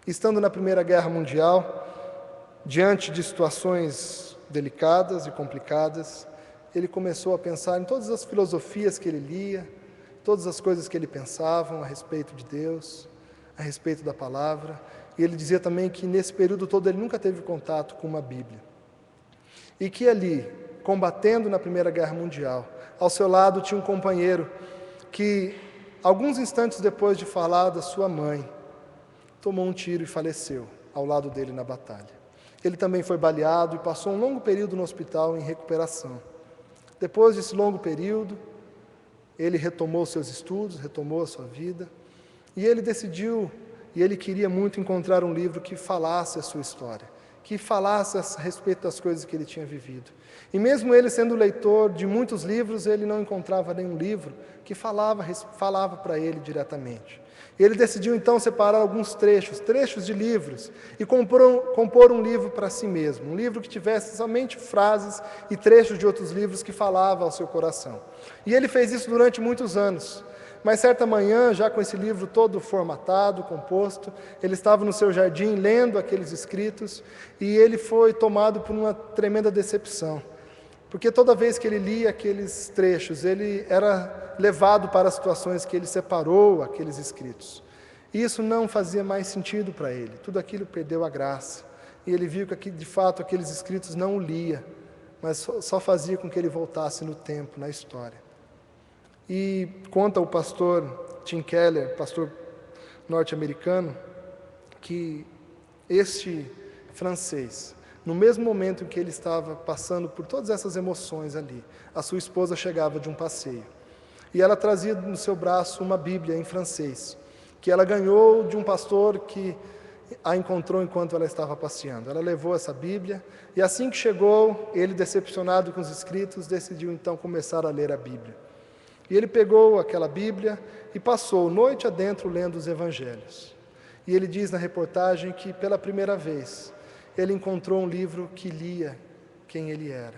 Estando na Primeira Guerra Mundial, diante de situações delicadas e complicadas, ele começou a pensar em todas as filosofias que ele lia, todas as coisas que ele pensava a respeito de Deus, a respeito da palavra. E ele dizia também que nesse período todo ele nunca teve contato com uma Bíblia. E que ali, combatendo na Primeira Guerra Mundial, ao seu lado tinha um companheiro que, alguns instantes depois de falar da sua mãe, tomou um tiro e faleceu ao lado dele na batalha. Ele também foi baleado e passou um longo período no hospital em recuperação. Depois desse longo período, ele retomou seus estudos, retomou a sua vida, e ele decidiu, e ele queria muito encontrar um livro que falasse a sua história, que falasse a respeito das coisas que ele tinha vivido. E mesmo ele sendo leitor de muitos livros, ele não encontrava nenhum livro que falava para ele diretamente. E ele decidiu então separar alguns trechos de livros, e compor um livro para si mesmo, um livro que tivesse somente frases e trechos de outros livros que falavam ao seu coração. E ele fez isso durante muitos anos. Mas certa manhã, já com esse livro todo formatado, composto, ele estava no seu jardim lendo aqueles escritos, e ele foi tomado por uma tremenda decepção. Porque toda vez que ele lia aqueles trechos, ele era levado para situações que ele separou aqueles escritos. E isso não fazia mais sentido para ele, tudo aquilo perdeu a graça. E ele viu que de fato aqueles escritos não o lia, mas só fazia com que ele voltasse no tempo, na história. E conta o pastor Tim Keller, pastor norte-americano, que este francês, no mesmo momento em que ele estava passando por todas essas emoções ali, a sua esposa chegava de um passeio. E ela trazia no seu braço uma Bíblia em francês, que ela ganhou de um pastor que a encontrou enquanto ela estava passeando. Ela levou essa Bíblia, e assim que chegou, ele, decepcionado com os escritos, decidiu então começar a ler a Bíblia. E ele pegou aquela Bíblia e passou noite adentro lendo os Evangelhos. E ele diz na reportagem que pela primeira vez ele encontrou um livro que lia quem ele era.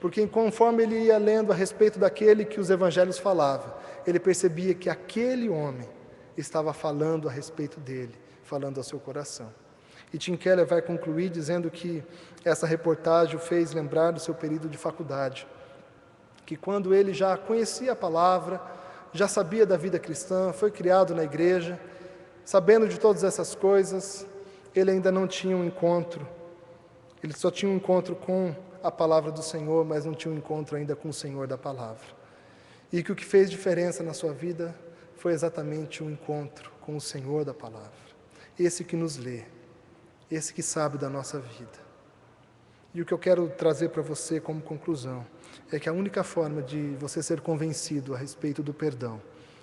Porque conforme ele ia lendo a respeito daquele que os Evangelhos falavam, ele percebia que aquele homem estava falando a respeito dele, falando ao seu coração. E Tim Keller vai concluir dizendo que essa reportagem o fez lembrar do seu período de faculdade, que quando ele já conhecia a palavra, já sabia da vida cristã, foi criado na igreja, sabendo de todas essas coisas, ele ainda não tinha um encontro, ele só tinha um encontro com a palavra do Senhor, mas não tinha um encontro ainda com o Senhor da palavra. E que o que fez diferença na sua vida foi exatamente o encontro com o Senhor da palavra, esse que nos lê, esse que sabe da nossa vida. E o que eu quero trazer para você como conclusão é que a única forma de você ser convencido a respeito do perdão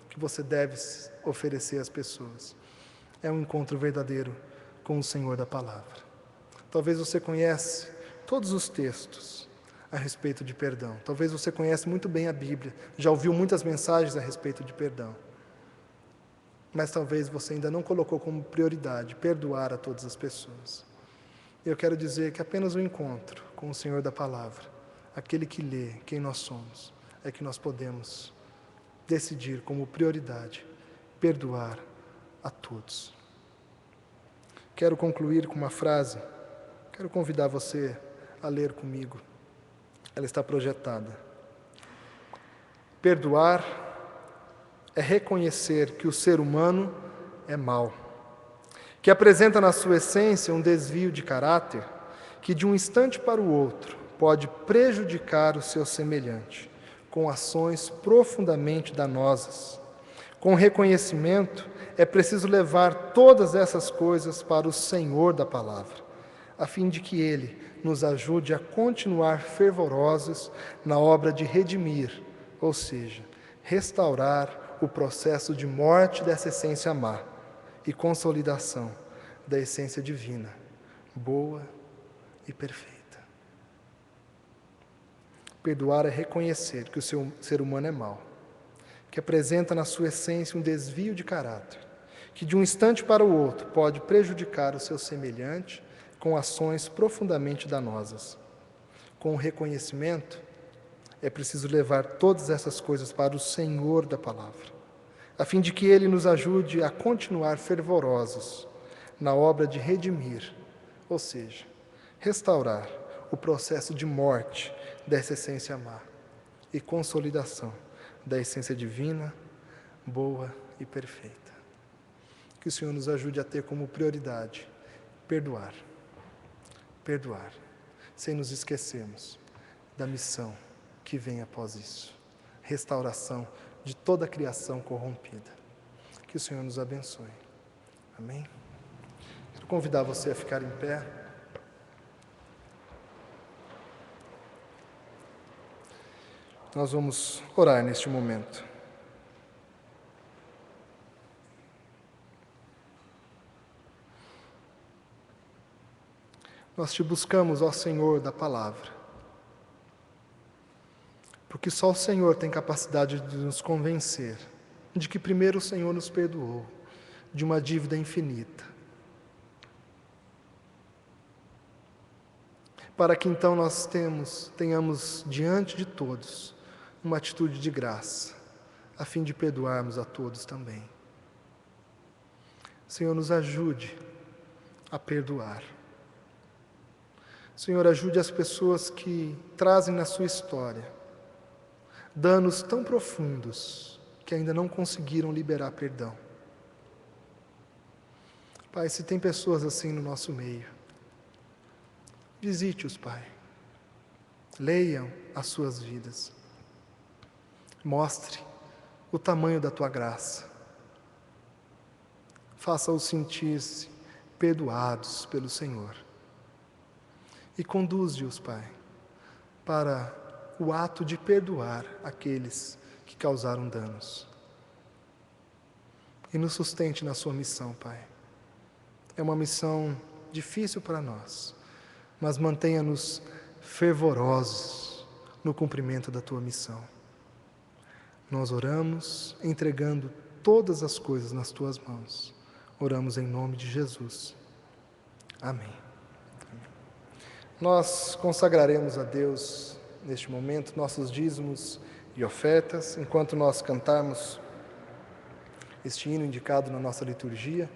que você deve oferecer às pessoas é um encontro verdadeiro com o Senhor da palavra. Talvez você conhece todos os textos a respeito de perdão. Talvez você conhece muito bem a Bíblia, já ouviu muitas mensagens a respeito de perdão. Mas talvez você ainda não colocou como prioridade perdoar a todas as pessoas. Eu quero dizer que apenas o encontro com o Senhor da palavra, aquele que lê quem nós somos, é que nós podemos decidir como prioridade perdoar a todos. Quero concluir com uma frase. Quero convidar você a ler comigo. Ela está projetada. Perdoar é reconhecer que o ser humano é mau, que apresenta na sua essência um desvio de caráter que de um instante para o outro pode prejudicar o seu semelhante, com ações profundamente danosas. Com reconhecimento, é preciso levar todas essas coisas para o Senhor da palavra, a fim de que Ele nos ajude a continuar fervorosos na obra de redimir, ou seja, restaurar o processo de morte dessa essência má e consolidação da essência divina, boa e perfeita. Perdoar é reconhecer que o seu ser humano é mau, que apresenta na sua essência um desvio de caráter, que de um instante para o outro pode prejudicar o seu semelhante com ações profundamente danosas. Com o reconhecimento, é preciso levar todas essas coisas para o Senhor da palavra, a fim de que Ele nos ajude a continuar fervorosos na obra de redimir, ou seja, restaurar o processo de morte dessa essência má e consolidação da essência divina, boa e perfeita. Que o Senhor nos ajude a ter como prioridade perdoar, sem nos esquecermos da missão que vem após isso, restauração de toda a criação corrompida. Que o Senhor nos abençoe. Amém? Quero convidar você a ficar em pé. Nós vamos orar neste momento. Nós te buscamos, ó Senhor da palavra, porque só o Senhor tem capacidade de nos convencer de que primeiro o Senhor nos perdoou de uma dívida infinita, para que então nós tenhamos diante de todos uma atitude de graça, a fim de perdoarmos a todos também. Senhor, nos ajude a perdoar. Senhor, ajude as pessoas que trazem na sua história danos tão profundos que ainda não conseguiram liberar perdão. Pai, se tem pessoas assim no nosso meio, visite-os, Pai. Leiam as suas vidas. Mostre o tamanho da Tua graça. Faça-os sentir-se perdoados pelo Senhor. E conduze-os, Pai, para o ato de perdoar aqueles que causaram danos. E nos sustente na sua missão, Pai. É uma missão difícil para nós, mas mantenha-nos fervorosos no cumprimento da tua missão. Nós oramos entregando todas as coisas nas tuas mãos. Oramos em nome de Jesus. Amém. Nós consagraremos a Deus neste momento nossos dízimos e ofertas, enquanto nós cantarmos este hino indicado na nossa liturgia,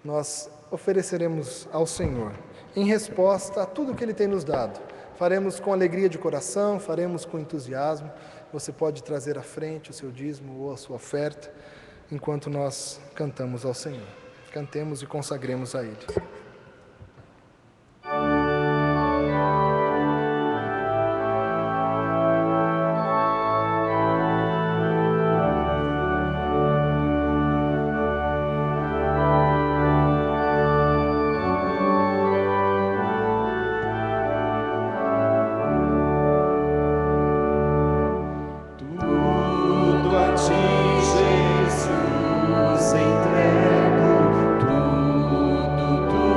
nós ofereceremos ao Senhor, em resposta a tudo que Ele tem nos dado. Faremos com alegria de coração, faremos com entusiasmo. Você pode trazer à frente o seu dízimo ou a sua oferta, enquanto nós cantamos ao Senhor. Cantemos e consagremos a Ele. Jesus entrego tudo.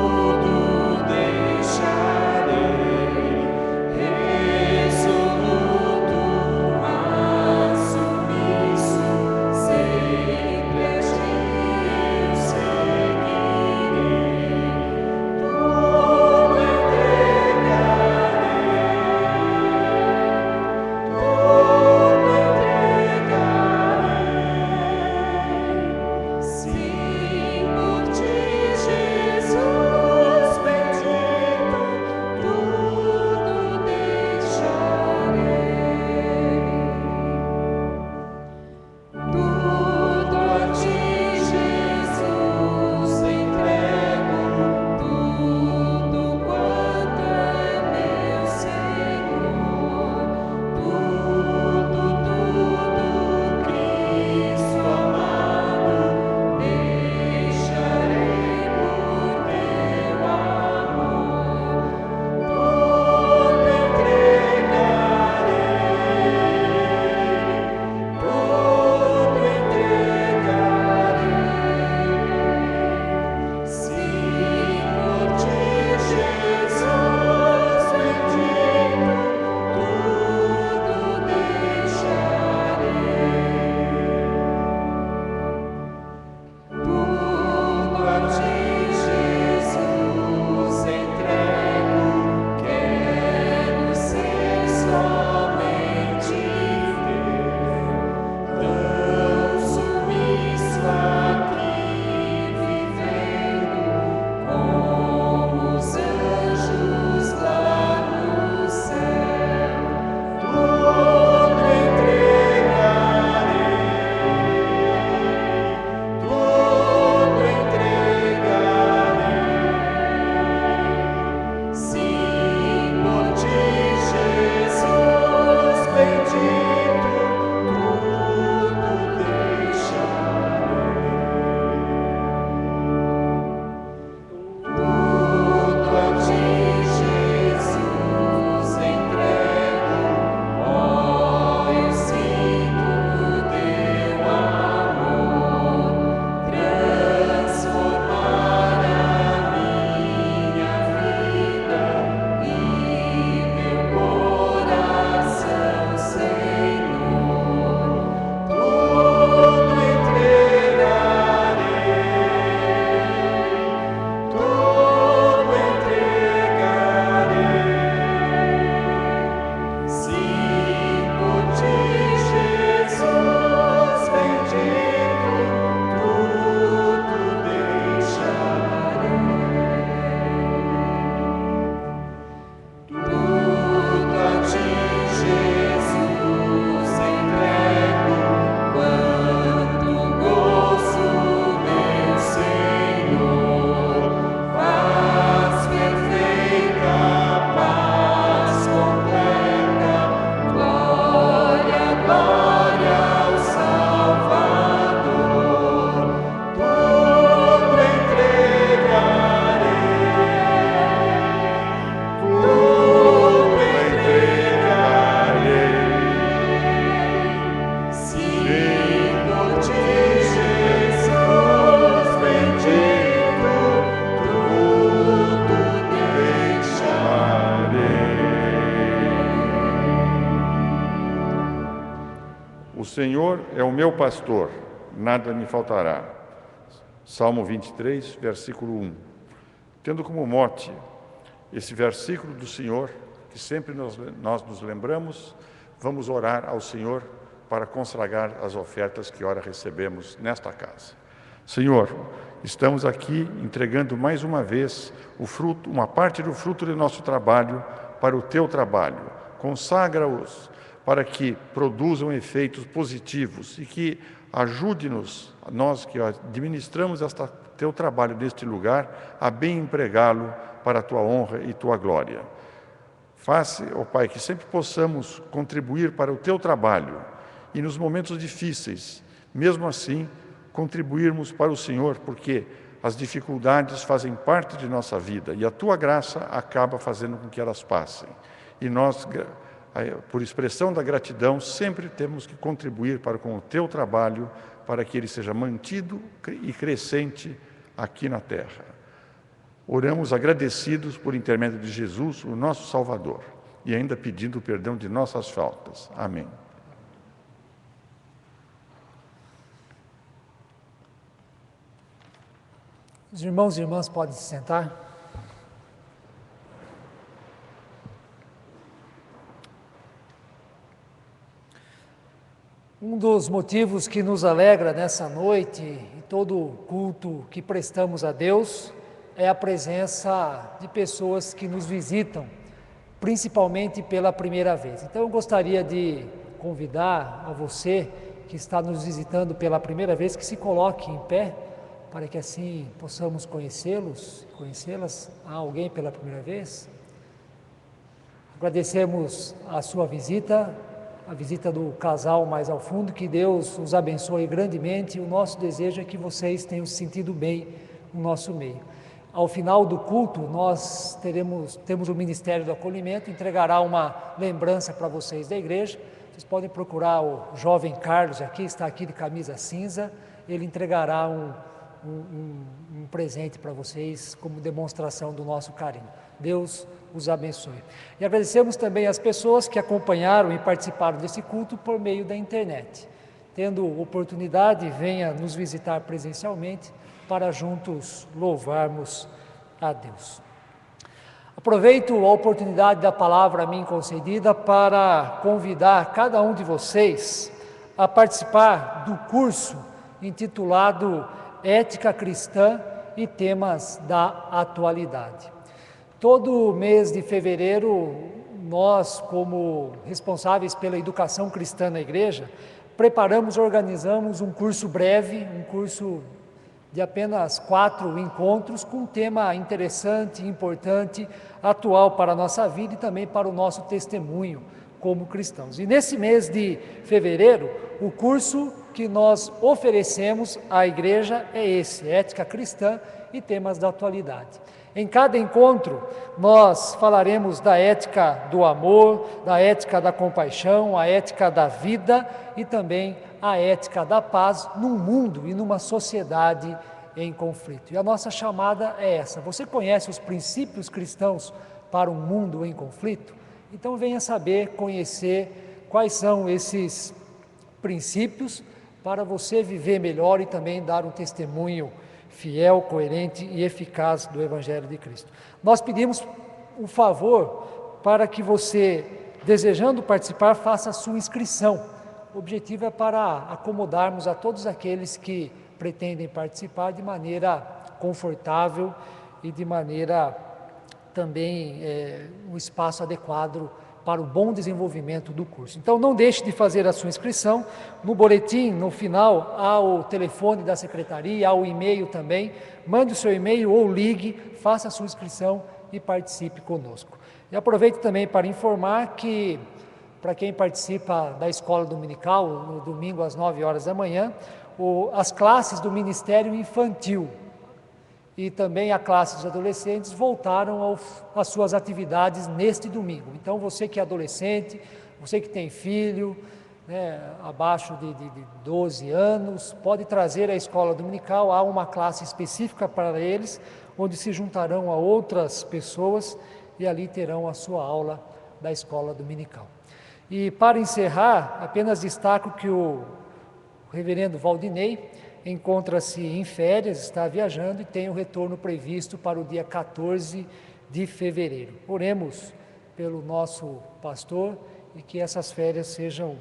Senhor é o meu pastor, nada me faltará. Salmo 23, versículo 1. Tendo como mote esse versículo do Senhor, que sempre nós nos lembramos, vamos orar ao Senhor para consagrar as ofertas que ora recebemos nesta casa. Senhor, estamos aqui entregando mais uma vez o fruto, uma parte do fruto do nosso trabalho para o teu trabalho. Consagra-os para que produzam efeitos positivos e que ajude-nos, nós que administramos teu trabalho neste lugar, a bem empregá-lo para a tua honra e tua glória. Faça, ó Pai, que sempre possamos contribuir para o teu trabalho e nos momentos difíceis, mesmo assim, contribuirmos para o Senhor, porque as dificuldades fazem parte de nossa vida e a tua graça acaba fazendo com que elas passem. E nós, por expressão da gratidão, sempre temos que contribuir com o teu trabalho, para que ele seja mantido e crescente aqui na terra. Oramos agradecidos por intermédio de Jesus, o nosso Salvador, e ainda pedindo o perdão de nossas faltas. Amém. Os irmãos e irmãs podem se sentar. Um dos motivos que nos alegra nessa noite, em todo culto que prestamos a Deus, é a presença de pessoas que nos visitam, principalmente pela primeira vez. Então eu gostaria de convidar a você que está nos visitando pela primeira vez, que se coloque em pé, para que assim possamos conhecê-los, conhecê-las. Há alguém pela primeira vez? Agradecemos a sua visita, a visita do casal mais ao fundo, que Deus os abençoe grandemente. O nosso desejo é que vocês tenham se sentido bem no nosso meio. Ao final do culto, nós temos o Ministério do Acolhimento, entregará uma lembrança para vocês da igreja. Vocês podem procurar o jovem Carlos, aqui está aqui de camisa cinza, ele entregará um presente para vocês como demonstração do nosso carinho. Deus os abençoe. E agradecemos também as pessoas que acompanharam e participaram desse culto por meio da internet. Tendo oportunidade, venha nos visitar presencialmente para juntos louvarmos a Deus. Aproveito a oportunidade da palavra a mim concedida para convidar cada um de vocês a participar do curso intitulado Ética Cristã e Temas da Atualidade. Todo mês de fevereiro, nós, como responsáveis pela educação cristã na igreja, organizamos um curso breve, um curso de apenas 4 encontros, com um tema interessante, importante, atual para a nossa vida e também para o nosso testemunho como cristãos. E nesse mês de fevereiro, o curso que nós oferecemos à igreja é esse, Ética Cristã e Temas da Atualidade. Em cada encontro, nós falaremos da ética do amor, da ética da compaixão, a ética da vida e também a ética da paz num mundo e numa sociedade em conflito. E a nossa chamada é essa. Você conhece os princípios cristãos para um mundo em conflito? Então venha saber, conhecer quais são esses princípios para você viver melhor e também dar um testemunho fiel, coerente e eficaz do Evangelho de Cristo. Nós pedimos um favor para que você, desejando participar, faça a sua inscrição. O objetivo é para acomodarmos a todos aqueles que pretendem participar de maneira confortável e de maneira também um espaço adequado para o bom desenvolvimento do curso. Então não deixe de fazer a sua inscrição. No boletim, no final, há o telefone da secretaria, há o e-mail também. Mande o seu e-mail ou ligue, faça a sua inscrição e participe conosco. E aproveito também para informar que, para quem participa da escola dominical, no domingo às 9 horas da manhã, as classes do Ministério Infantil e também a classe dos adolescentes voltaram às suas atividades neste domingo. Então, você que é adolescente, você que tem filho, abaixo de 12 anos, pode trazer à escola dominical. Há uma classe específica para eles, onde se juntarão a outras pessoas e ali terão a sua aula da escola dominical. E para encerrar, apenas destaco que o reverendo Valdinei encontra-se em férias, está viajando e tem o retorno previsto para o dia 14 de fevereiro. Oremos pelo nosso pastor e que essas férias sejam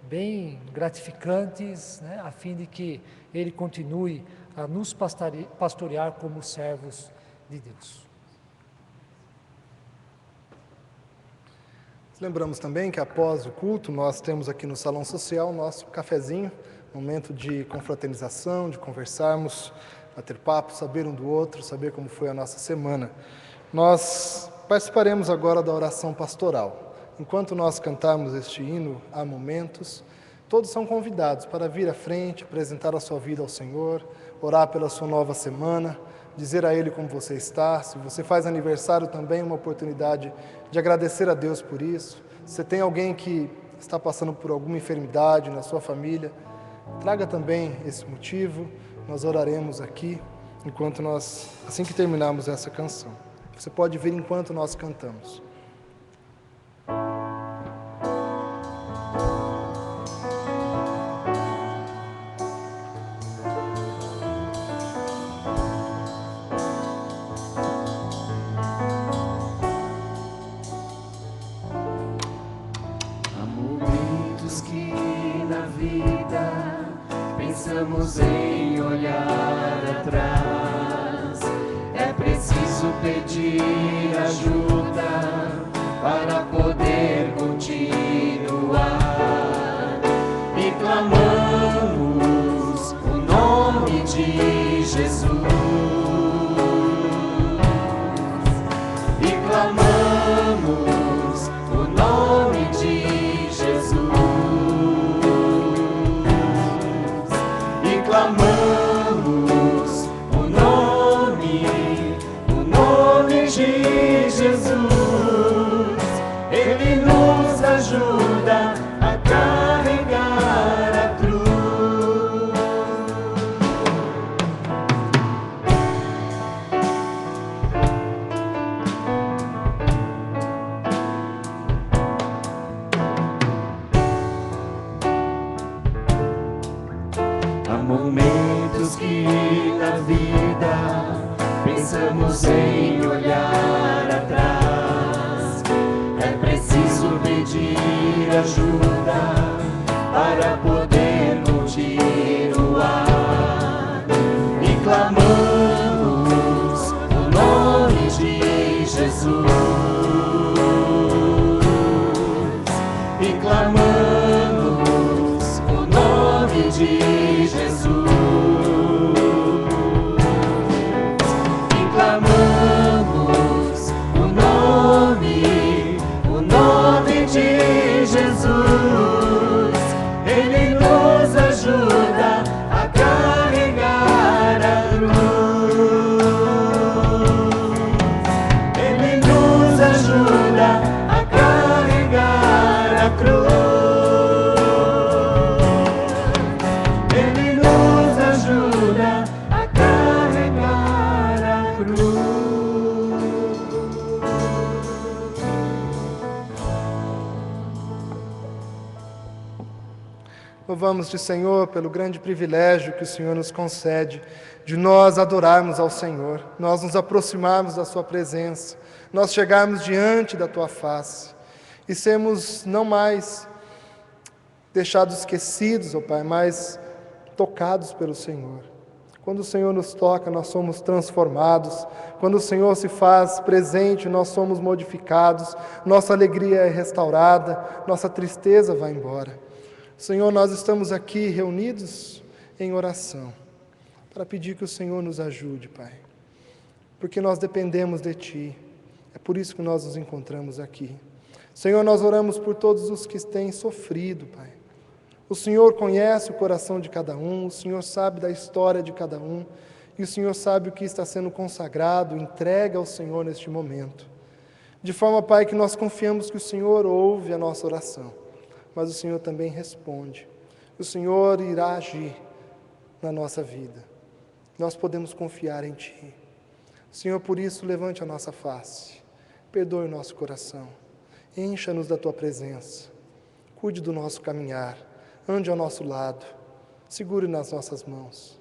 bem gratificantes, né, a fim de que ele continue a nos pastorear como servos de Deus. Lembramos também que após o culto nós temos aqui no Salão Social o nosso cafezinho, momento de confraternização, de conversarmos, bater papo, saber um do outro, saber como foi a nossa semana. Nós participaremos agora da oração pastoral. Enquanto nós cantarmos este hino, há momentos, todos são convidados para vir à frente, apresentar a sua vida ao Senhor, orar pela sua nova semana, dizer a Ele como você está. Se você faz aniversário também, uma oportunidade de agradecer a Deus por isso. Se você tem alguém que está passando por alguma enfermidade na sua família, traga também esse motivo. Nós oraremos aqui, assim que terminarmos essa canção. Você pode vir enquanto nós cantamos. Pensamos em olhar atrás, é preciso pedir ajuda para poder continuar. E clamamos o nome de Jesus. E clamamos o nome de Jesus. Clamamos o nome de Jesus. Ele nos ajuda a carregar a cruz. Há momentos que na vida pensamos em olhar atrás. É preciso pedir ajuda para poder continuar. E clamamos o nome de Jesus. E clamamos o nome de Jesus. E clamamos o nome de Jesus. Ele nos ajuda a carregar a cruz. Ele nos ajuda a carregar a cruz. Ele nos ajuda a carregar a cruz. Louvamos-te, Senhor, pelo grande privilégio que o Senhor nos concede de nós adorarmos ao Senhor, nós nos aproximarmos da Sua presença, nós chegarmos diante da Tua face e sermos não mais deixados esquecidos, ó Pai, mas tocados pelo Senhor. Quando o Senhor nos toca, nós somos transformados. Quando o Senhor se faz presente, nós somos modificados. Nossa alegria é restaurada, nossa tristeza vai embora. Senhor, nós estamos aqui reunidos em oração para pedir que o Senhor nos ajude, Pai, porque nós dependemos de Ti. É por isso que nós nos encontramos aqui. Senhor, nós oramos por todos os que têm sofrido, Pai. O Senhor conhece o coração de cada um, o Senhor sabe da história de cada um, e o Senhor sabe o que está sendo consagrado, entregue ao Senhor neste momento. De forma, Pai, que nós confiamos que o Senhor ouve a nossa oração, mas o Senhor também responde. O Senhor irá agir na nossa vida. Nós podemos confiar em Ti. Senhor, por isso, levante a nossa face, perdoe o nosso coração, encha-nos da Tua presença. Cuide do nosso caminhar, ande ao nosso lado, segure nas nossas mãos,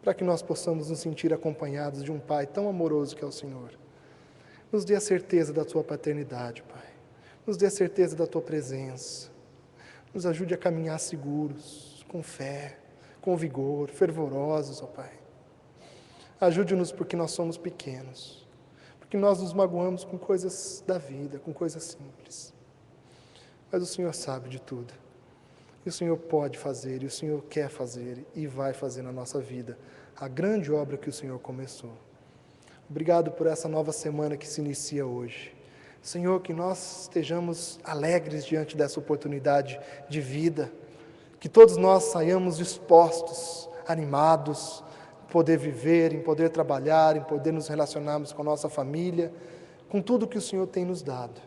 para que nós possamos nos sentir acompanhados de um Pai tão amoroso que é o Senhor. Nos dê a certeza da Tua paternidade, Pai. Nos dê a certeza da Tua presença. Nos ajude a caminhar seguros, com fé, com vigor, fervorosos, ó Pai. Ajude-nos porque nós somos pequenos, porque nós nos magoamos com coisas da vida, com coisas simples. Mas o Senhor sabe de tudo. E o Senhor pode fazer, e o Senhor quer fazer, e vai fazer na nossa vida a grande obra que o Senhor começou. Obrigado por essa nova semana que se inicia hoje. Senhor, que nós estejamos alegres diante dessa oportunidade de vida, que todos nós saiamos dispostos, animados, em poder viver, em poder trabalhar, em poder nos relacionarmos com a nossa família, com tudo que o Senhor tem nos dado.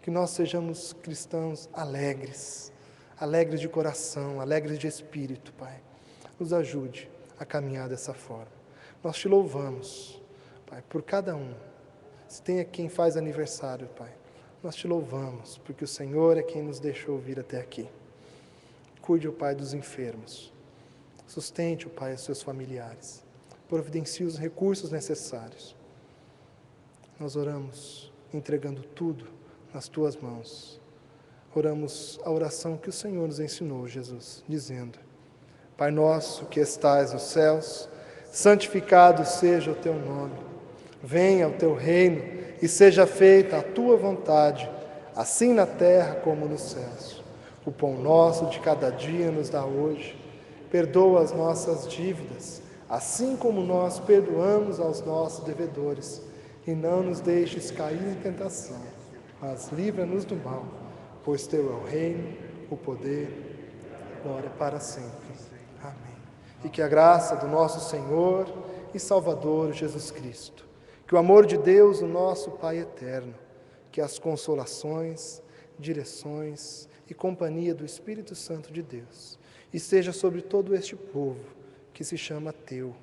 Que nós sejamos cristãos alegres, alegres de coração, alegres de espírito, Pai. Nos ajude a caminhar dessa forma. Nós te louvamos, Pai, por cada um. Se tem quem faz aniversário, Pai, nós te louvamos, porque o Senhor é quem nos deixou vir até aqui. Cuide, ó Pai, dos enfermos. Sustente, ó Pai, os seus familiares. Providencie os recursos necessários. Nós oramos, entregando tudo nas Tuas mãos. Oramos a oração que o Senhor nos ensinou, Jesus, dizendo: Pai nosso que estais nos céus, santificado seja o Teu nome. Venha o Teu reino e seja feita a Tua vontade, assim na terra como nos céus. O pão nosso de cada dia nos dá hoje. Perdoa as nossas dívidas, assim como nós perdoamos aos nossos devedores. E não nos deixes cair em tentação, mas livra-nos do mal, pois Teu é o reino, o poder, a glória para sempre. Amém. E que a graça do nosso Senhor e Salvador Jesus Cristo, que o amor de Deus, o nosso Pai eterno, que as consolações, direções e companhia do Espírito Santo de Deus esteja sobre todo este povo que se chama Teu,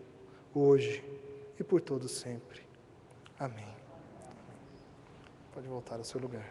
hoje e por todo sempre. Amém. Pode voltar ao seu lugar.